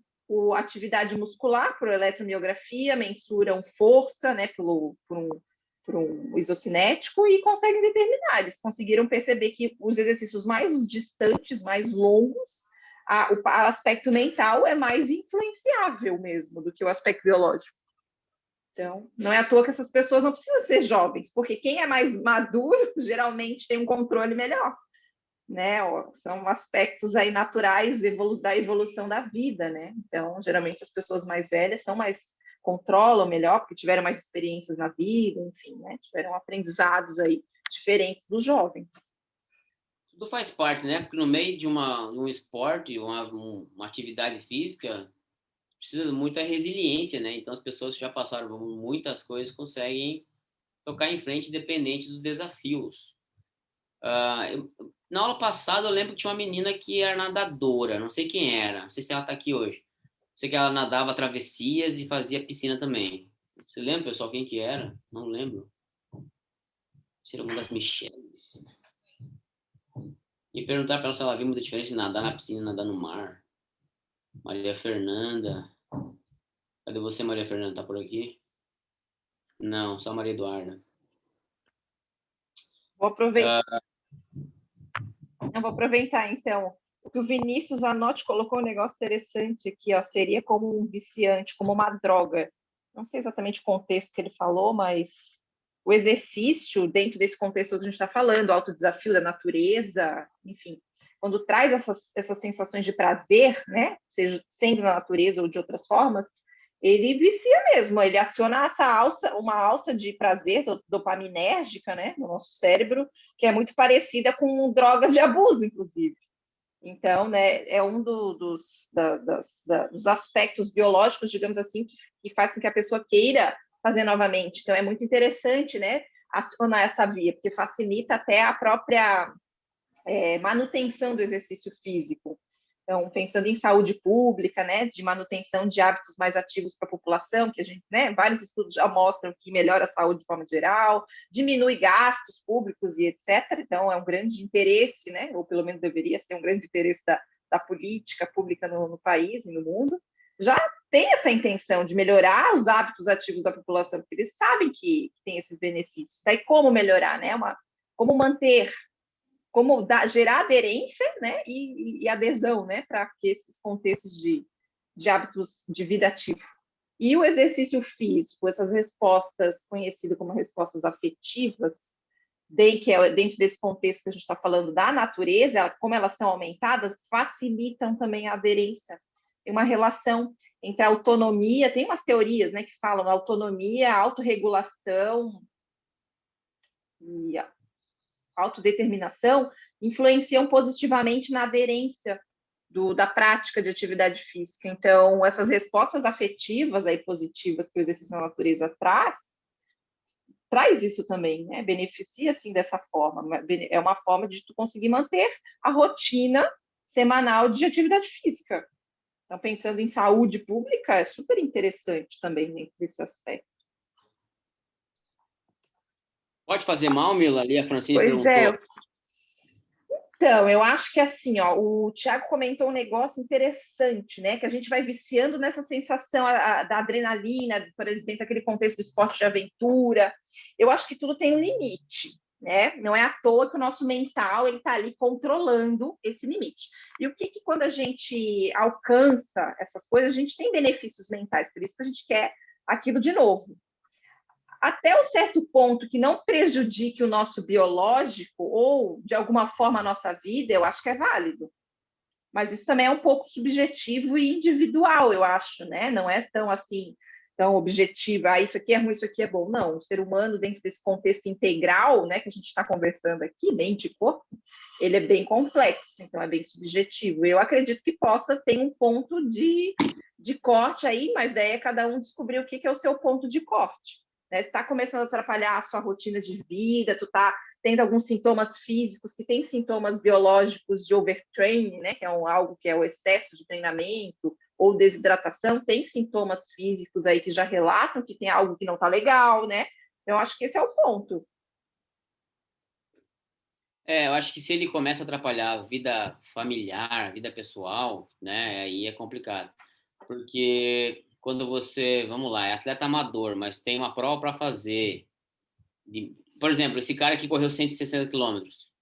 a atividade muscular por eletromiografia, mensuram força, né, por um isocinético e conseguem determinar. Eles conseguiram perceber que os exercícios mais distantes, mais longos, o aspecto mental é mais influenciável mesmo do que o aspecto biológico. Então, não é à toa que essas pessoas não precisam ser jovens, porque quem é mais maduro geralmente tem um controle melhor, né? São aspectos aí naturais da evolução da vida, né? Então, geralmente as pessoas mais velhas controlam melhor, porque tiveram mais experiências na vida, enfim, né? Tiveram aprendizados aí diferentes dos jovens. Tudo faz parte, né? Porque no meio de um esporte, uma atividade física, precisa de muita resiliência, né? Então, as pessoas que já passaram por muitas coisas conseguem tocar em frente, independente dos desafios. Na aula passada, eu lembro que tinha uma menina que era nadadora, não sei quem era, não sei se ela está aqui hoje. Sei que ela nadava travessias e fazia piscina também. Você lembra, pessoal, quem que era? Não lembro. Será uma das Michelles. E perguntar para ela se ela viu muita diferença de nadar na piscina e nadar no mar. Maria Fernanda. Cadê você, Maria Fernanda? Tá por aqui? Não, só Maria Eduarda. Vou aproveitar, então. O que o Vinícius Anotti colocou um negócio interessante aqui, ó, seria como um viciante, como uma droga. Não sei exatamente o contexto que ele falou, mas o exercício, dentro desse contexto que a gente está falando, o autodesafio da natureza, enfim, quando traz essas sensações de prazer, né, seja sendo na natureza ou de outras formas, ele vicia mesmo, ele aciona uma alça de prazer dopaminérgica, né, no nosso cérebro, que é muito parecida com drogas de abuso, inclusive. Então, né, é um dos aspectos biológicos, digamos assim, que faz com que a pessoa queira fazer novamente. Então, é muito interessante, né, acionar essa via, porque facilita até a própria manutenção do exercício físico. Então, pensando em saúde pública, né, de manutenção de hábitos mais ativos para a população, que a gente, né, vários estudos já mostram que melhora a saúde de forma geral, diminui gastos públicos e etc. Então, é um grande interesse, né, ou pelo menos deveria ser um grande interesse da política pública no país e no mundo. Já tem essa intenção de melhorar os hábitos ativos da população, porque eles sabem que tem esses benefícios. Daí, como melhorar, né? Como manter, como gerar aderência, né, e adesão, né, para esses contextos de hábitos de vida ativo. E o exercício físico, essas respostas conhecidas como respostas afetivas, dentro desse contexto que a gente está falando da natureza, como elas estão aumentadas, facilitam também a aderência. Tem uma relação entre a autonomia, tem umas teorias, né, que falam autonomia, autorregulação e a autodeterminação influenciam positivamente na aderência da prática de atividade física. Então, essas respostas afetivas aí positivas que o exercício na natureza traz isso também, né? Beneficia, assim, dessa forma. É uma forma de tu conseguir manter a rotina semanal de atividade física. Então, pensando em saúde pública, é super interessante também dentro desse aspecto. Pode fazer mal, Mila? Ali a Francine Pois perguntou. Então, eu acho que assim, ó, o Thiago comentou um negócio interessante, né? Que a gente vai viciando nessa sensação da adrenalina, por exemplo, dentro daquele contexto do esporte de aventura. Eu acho que tudo tem um limite, né? Não é à toa que o nosso mental ele está ali controlando esse limite. E o que quando a gente alcança essas coisas, a gente tem benefícios mentais, por isso que a gente quer aquilo de novo. Até um certo ponto que não prejudique o nosso biológico ou, de alguma forma, a nossa vida, eu acho que é válido. Mas isso também é um pouco subjetivo e individual, eu acho, né? Não é tão assim, tão objetivo, isso aqui é ruim, isso aqui é bom. Não, o ser humano, dentro desse contexto integral, né, que a gente está conversando aqui, mente e corpo, ele é bem complexo, então é bem subjetivo. Eu acredito que possa ter um ponto de corte aí, mas daí é cada um descobrir o que é o seu ponto de corte. né? Se está começando a atrapalhar a sua rotina de vida, tu está tendo alguns sintomas físicos, que tem sintomas biológicos de overtraining, né? Que é algo que é o excesso de treinamento ou desidratação, tem sintomas físicos aí que já relatam que tem algo que não está legal, né? Eu acho que esse é o ponto. Eu acho que se ele começa a atrapalhar a vida familiar, vida pessoal, né, aí é complicado. Porque quando você, vamos lá, é atleta amador, mas tem uma prova para fazer. Por exemplo, esse cara que correu 160 quilômetros,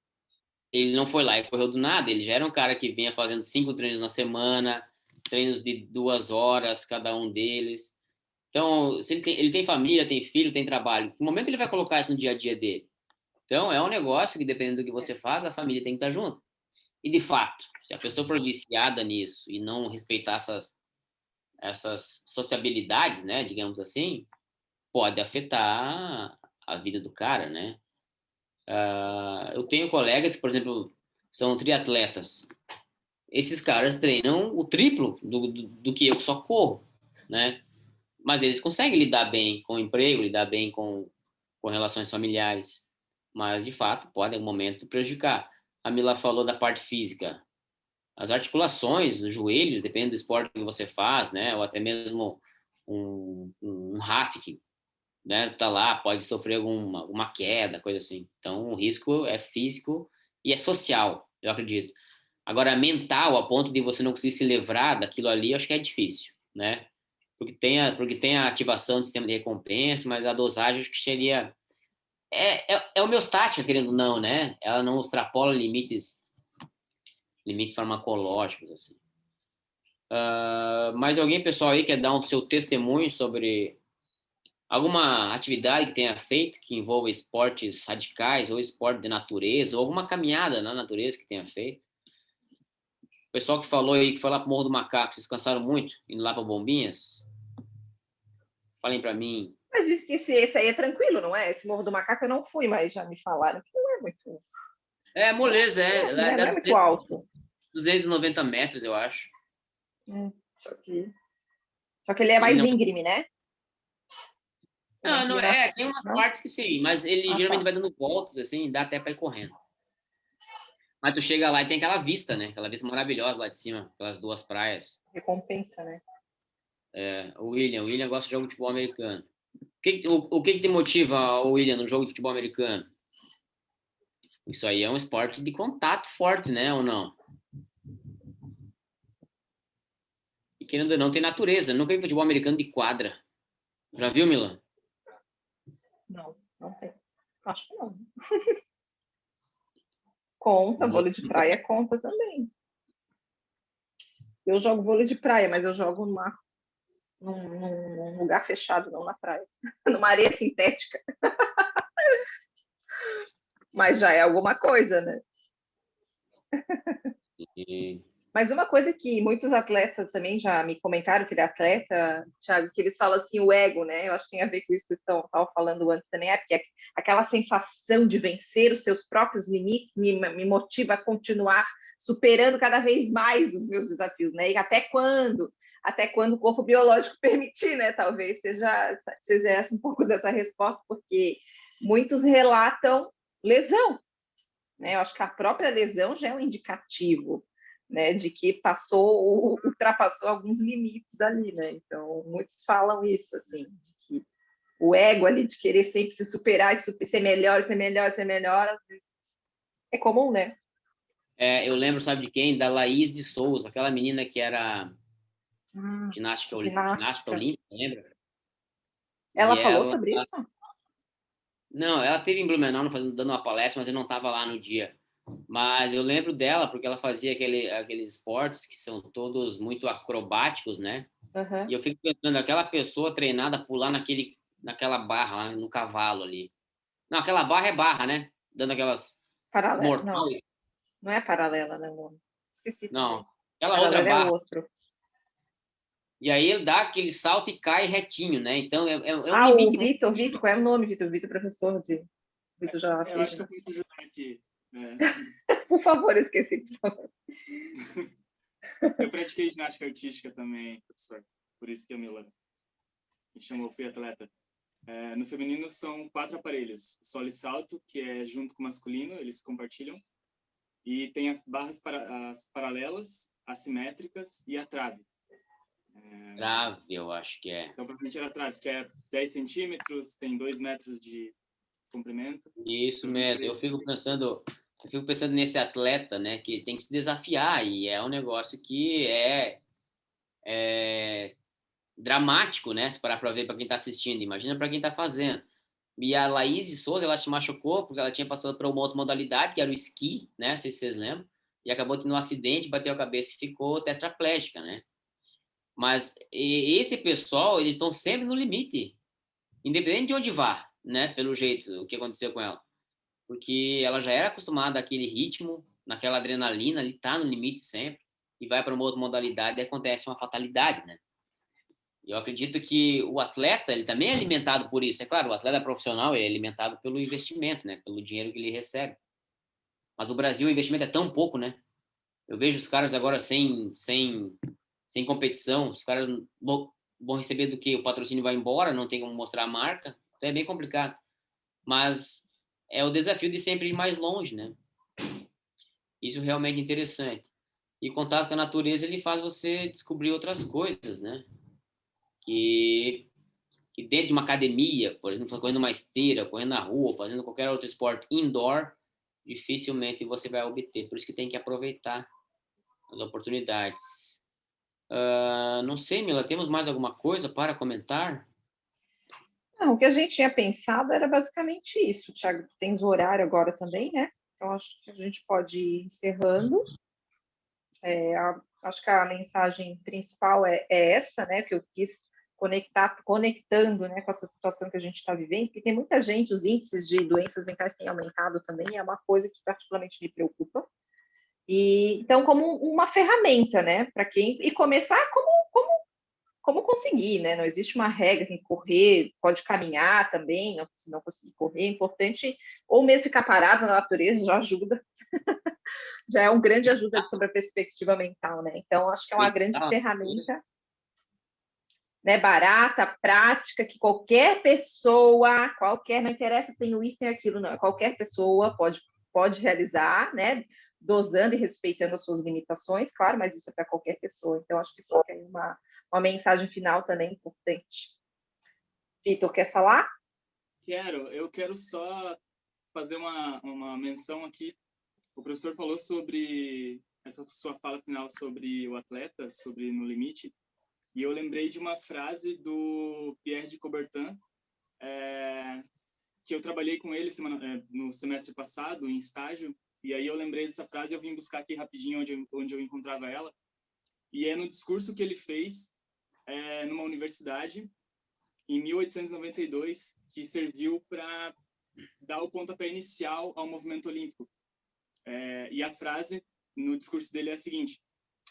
ele não foi lá e correu do nada, ele já era um cara que vinha fazendo 5 treinos na semana, treinos de 2 horas cada um deles. Então, se ele tem família, tem filho, tem trabalho, no momento ele vai colocar isso no dia a dia dele. Então, é um negócio que, dependendo do que você faz, a família tem que estar junto. E, de fato, se a pessoa for viciada nisso e não respeitar essas sociabilidades, né, digamos assim, pode afetar a vida do cara, né? Eu tenho colegas que, por exemplo, são triatletas. Esses caras treinam o triplo do que eu que só corro, né? Mas eles conseguem lidar bem com o emprego, lidar bem com relações familiares. Mas, de fato, pode, em algum momento, prejudicar. A Mila falou da parte física. As articulações, os joelhos, dependendo do esporte que você faz, né? Ou até mesmo um rafting, né? Tá lá, pode sofrer alguma queda, coisa assim. Então, o risco é físico e é social, eu acredito. Agora, mental, a ponto de você não conseguir se livrar daquilo ali, eu acho que é difícil, né? Porque tem a ativação do sistema de recompensa, mas a dosagem acho que seria... É homeostática, querendo ou não, né? Ela não extrapola limites farmacológicos, assim. Mas alguém, pessoal, aí quer dar um seu testemunho sobre alguma atividade que tenha feito que envolva esportes radicais ou esporte de natureza ou alguma caminhada na natureza que tenha feito? O pessoal que falou aí que foi lá pro Morro do Macaco, vocês cansaram muito indo lá para Bombinhas? Falem para mim. Mas disse que esse aí é tranquilo, não é? Esse Morro do Macaco eu não fui, mas já me falaram que não é muito... Moleza, Não é muito alto. 290 metros, eu acho. Só que ele é mais íngreme, né? Não, tem umas partes que sim, mas ele geralmente vai dando voltas, assim, dá até para ir correndo. Mas tu chega lá e tem aquela vista, né? Aquela vista maravilhosa lá de cima, pelas duas praias. Recompensa, né? O William gosta de jogo de futebol americano. O que te motiva, William, no jogo de futebol americano? Isso aí é um esporte de contato forte, né? Ou não? E querendo ou não, tem natureza. Nunca vi futebol americano de quadra. Já viu, Milan? Não tem. Acho que não. Conta, vôlei de praia conta também. Eu jogo vôlei de praia, mas eu jogo num lugar fechado, não na praia. Numa areia sintética. Mas já é alguma coisa, né? Mas uma coisa que muitos atletas também já me comentaram, que ele é atleta, Thiago, que eles falam assim, o ego, né? Eu acho que tem a ver com isso que vocês estavam falando antes também, porque aquela sensação de vencer os seus próprios limites me motiva a continuar superando cada vez mais os meus desafios, né? E até quando o corpo biológico permitir, né? Talvez seja essa um pouco dessa resposta, porque muitos relatam lesão, né? Eu acho que a própria lesão já é um indicativo, né, de que ultrapassou alguns limites ali, né? Então, muitos falam isso, assim, de que o ego ali de querer sempre se superar e ser melhor, às vezes é comum, né? Eu lembro, sabe de quem? Da Laís de Souza, aquela menina que era ginasta olímpica, lembra? Ela falou sobre isso? Não, ela teve em Blumenau dando uma palestra, mas eu não estava lá no dia. Mas eu lembro dela porque ela fazia aqueles esportes que são todos muito acrobáticos, né? Uhum. E eu fico pensando, aquela pessoa treinada a pular naquela barra lá no cavalo ali. Não, aquela barra é barra, né? Dando aquelas mortal. Não é paralela, né, amor? Esqueci. Não, aquela outra barra. É outro. E aí ele dá aquele salto e cai retinho, né? Então é um limite. O Vitor, qual é o nome, Vitor? Vitor, professor de... Vitor já eu acho que eu conheço o João aqui. Por favor, eu esqueci. Eu pratiquei ginástica artística também, professor. Por isso que eu me chamou, fui atleta. No feminino são 4 aparelhos. O solo e salto, que é junto com o masculino, eles compartilham. E tem as barras as paralelas, assimétricas e a trave. Trave, eu acho que é. Então, provavelmente era a trave, que é 10 centímetros, tem 2 metros de comprimento. Isso mesmo. Eu fico pensando nesse atleta, né, que tem que se desafiar, e é um negócio que é dramático, né, se parar para ver para quem está assistindo. Imagina para quem está fazendo. E a Laís Souza, ela se machucou porque ela tinha passado para uma outra modalidade, que era o esqui, né, não sei se vocês lembram, e acabou tendo um acidente, bateu a cabeça e ficou tetraplégica, né? Mas esse pessoal, eles estão sempre no limite, independente de onde vá, né, pelo jeito, o que aconteceu com ela. Porque ela já era acostumada àquele ritmo, naquela adrenalina, ele tá no limite sempre, e vai para uma outra modalidade e acontece uma fatalidade, né? Eu acredito que o atleta, ele também é alimentado por isso. É claro, o atleta profissional é alimentado pelo investimento, né? Pelo dinheiro que ele recebe. Mas o Brasil, o investimento é tão pouco, né? Eu vejo os caras agora sem competição, os caras vão receber do que? O patrocínio vai embora, não tem como mostrar a marca, então é bem complicado. Mas é o desafio de sempre ir mais longe, né? Isso realmente é interessante. E contato com a natureza, ele faz você descobrir outras coisas, né? Que dentro de uma academia, por exemplo, correndo uma esteira, correndo na rua, fazendo qualquer outro esporte indoor, dificilmente você vai obter. Por isso que tem que aproveitar as oportunidades. Não sei, Mila, temos mais alguma coisa para comentar? Não, o que a gente tinha pensado era basicamente isso. Thiago, tens o horário agora também, né? Então, acho que a gente pode ir encerrando. Acho que a mensagem principal é essa, né? Que eu quis conectando, né, com essa situação que a gente está vivendo, porque tem muita gente, os índices de doenças mentais têm aumentado também, é uma coisa que particularmente me preocupa. E então, como uma ferramenta, né, para quem e começar como conseguir, né? Não existe uma regra, tem que correr, pode caminhar também, não, se não conseguir correr, é importante, ou mesmo ficar parado na natureza já ajuda, já é um grande ajuda sobre a perspectiva mental, né? Então, acho que é uma grande ferramenta, né, barata, prática, que qualquer pessoa, não interessa, tem isso, tem aquilo, não, qualquer pessoa pode realizar, né, dosando e respeitando as suas limitações, claro, mas isso é para qualquer pessoa, então acho que fica aí uma mensagem final também importante. Vitor, quer falar? Eu quero só fazer uma menção aqui. O professor falou sobre essa sua fala final sobre o atleta, sobre no limite, e eu lembrei de uma frase do Pierre de Coubertin, que eu trabalhei com ele no semestre passado, em estágio, e aí eu lembrei dessa frase e eu vim buscar aqui rapidinho onde eu encontrava ela, e é no discurso que ele fez numa universidade, em 1892, que serviu para dar o pontapé inicial ao movimento olímpico. E a frase no discurso dele é a seguinte,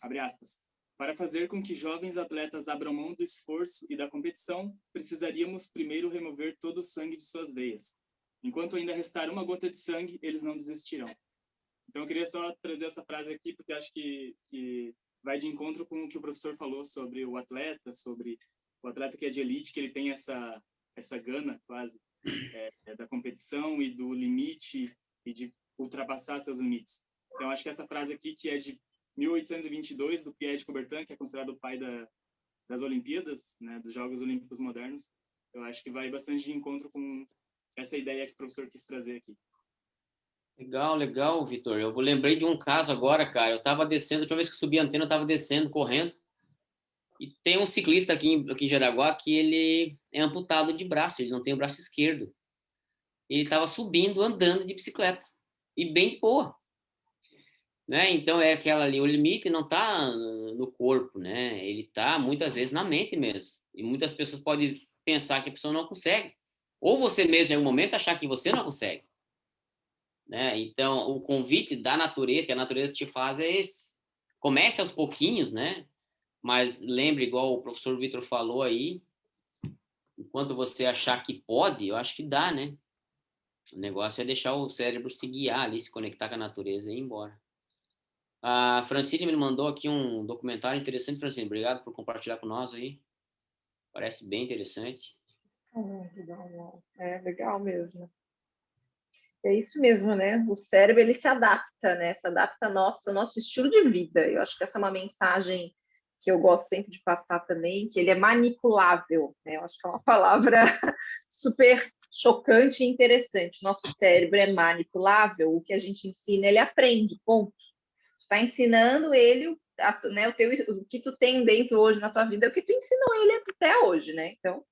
abre aspas, para fazer com que jovens atletas abram mão do esforço e da competição, precisaríamos primeiro remover todo o sangue de suas veias. Enquanto ainda restar uma gota de sangue, eles não desistirão. Então, eu queria só trazer essa frase aqui, porque acho que vai de encontro com o que o professor falou sobre o atleta que é de elite, que ele tem essa gana, quase, da competição e do limite e de ultrapassar seus limites. Então, acho que essa frase aqui, que é de 1822, do Pierre de Coubertin, que é considerado o pai das Olimpíadas, né, dos Jogos Olímpicos Modernos, eu acho que vai bastante de encontro com essa ideia que o professor quis trazer aqui. Legal, Vitor. Eu lembrei de um caso agora, cara. Eu estava descendo, a última vez que eu subi a antena, eu estava descendo, correndo. E tem um ciclista aqui em Jaraguá que ele é amputado de braço, ele não tem o braço esquerdo. Ele estava subindo, andando de bicicleta. E bem de boa. Né? Então, é aquela ali, o limite não está no corpo, né? Ele está, muitas vezes, na mente mesmo. E muitas pessoas podem pensar que a pessoa não consegue. Ou você mesmo, em algum momento, achar que você não consegue. Né? Então, o convite da natureza, que a natureza te faz, é esse. Comece aos pouquinhos, né? Mas lembre, igual o professor Vitor falou aí, enquanto você achar que pode, eu acho que dá, né? O negócio é deixar o cérebro se guiar ali, se conectar com a natureza e ir embora. A Francine me mandou aqui um documentário interessante, Francine. Obrigado por compartilhar com nós aí. Parece bem interessante. Legal. É legal mesmo. É isso mesmo, né? O cérebro, ele se adapta, né? Se adapta ao nosso estilo de vida. Eu acho que essa é uma mensagem que eu gosto sempre de passar também, que ele é manipulável, né? Eu acho que é uma palavra super chocante e interessante. Nosso cérebro é manipulável, o que a gente ensina, ele aprende, ponto. Está ensinando ele, né, o que tu tem dentro hoje na tua vida é o que tu ensinou ele até hoje, né? Então,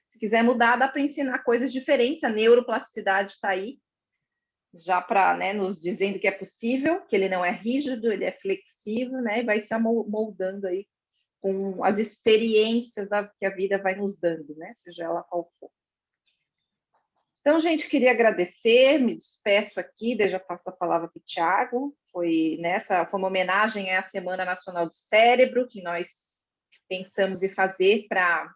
se quiser mudar, dá para ensinar coisas diferentes. A neuroplasticidade está aí, já para, né, nos dizendo que é possível, que ele não é rígido, ele é flexível, né? E vai se moldando aí com as experiências que a vida vai nos dando, né? Seja ela qual for. Então, gente, queria agradecer, me despeço aqui, já passo a palavra para o Thiago. Foi uma homenagem à Semana Nacional do Cérebro, que nós pensamos em fazer para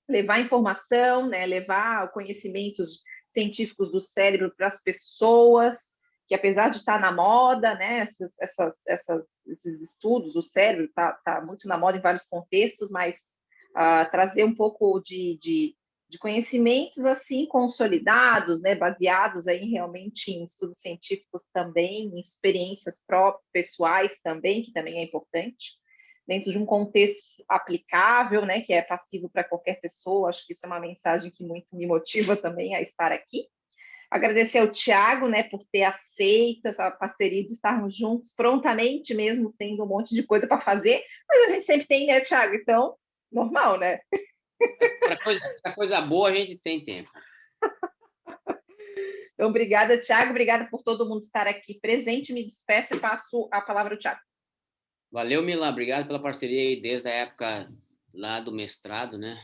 levar informação, né, levar conhecimentos científicos do cérebro para as pessoas, que apesar de estar na moda, né, esses estudos, o cérebro está muito na moda em vários contextos, mas trazer um pouco de conhecimentos assim consolidados, né, baseados aí realmente em estudos científicos também, em experiências próprias, pessoais também, que também é importante, dentro de um contexto aplicável, né, que é passivo para qualquer pessoa. Acho que isso é uma mensagem que muito me motiva também a estar aqui. Agradecer ao Thiago, né, por ter aceito essa parceria de estarmos juntos prontamente, mesmo tendo um monte de coisa para fazer, mas a gente sempre tem, né, Thiago? Então, normal, né? Para coisa boa, a gente tem tempo. Então, obrigada, Thiago. Obrigada por todo mundo estar aqui presente. Me despeço e passo a palavra ao Thiago. Valeu, Milan. Obrigado pela parceria aí desde a época lá do mestrado, né?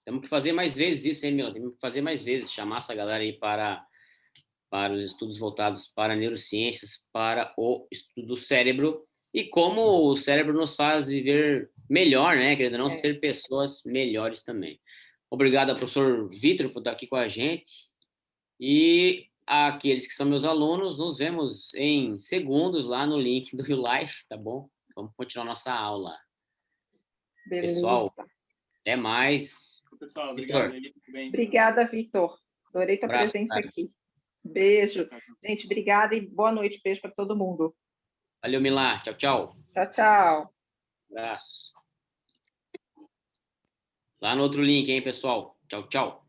Temos que fazer mais vezes isso, hein, Milan? Temos que fazer mais vezes, chamar essa galera aí para os estudos voltados para neurociências, para o estudo do cérebro e como o cérebro nos faz viver melhor, né? Querendo não ser pessoas melhores também. Obrigado ao professor Vitor por estar aqui com a gente. E aqueles que são meus alunos, nos vemos em segundos lá no link do YouLife, tá bom? Vamos continuar nossa aula. Beleza. Pessoal, até mais. Pessoal, obrigado. Obrigada, Vitor. Adorei tua Abraço, presença cara. aqui. Beijo. Gente, obrigada e boa noite. Beijo para todo mundo. Valeu, Milá. Tchau, tchau. Tchau, tchau. Abraços. Lá no outro link, hein, pessoal. Tchau, tchau.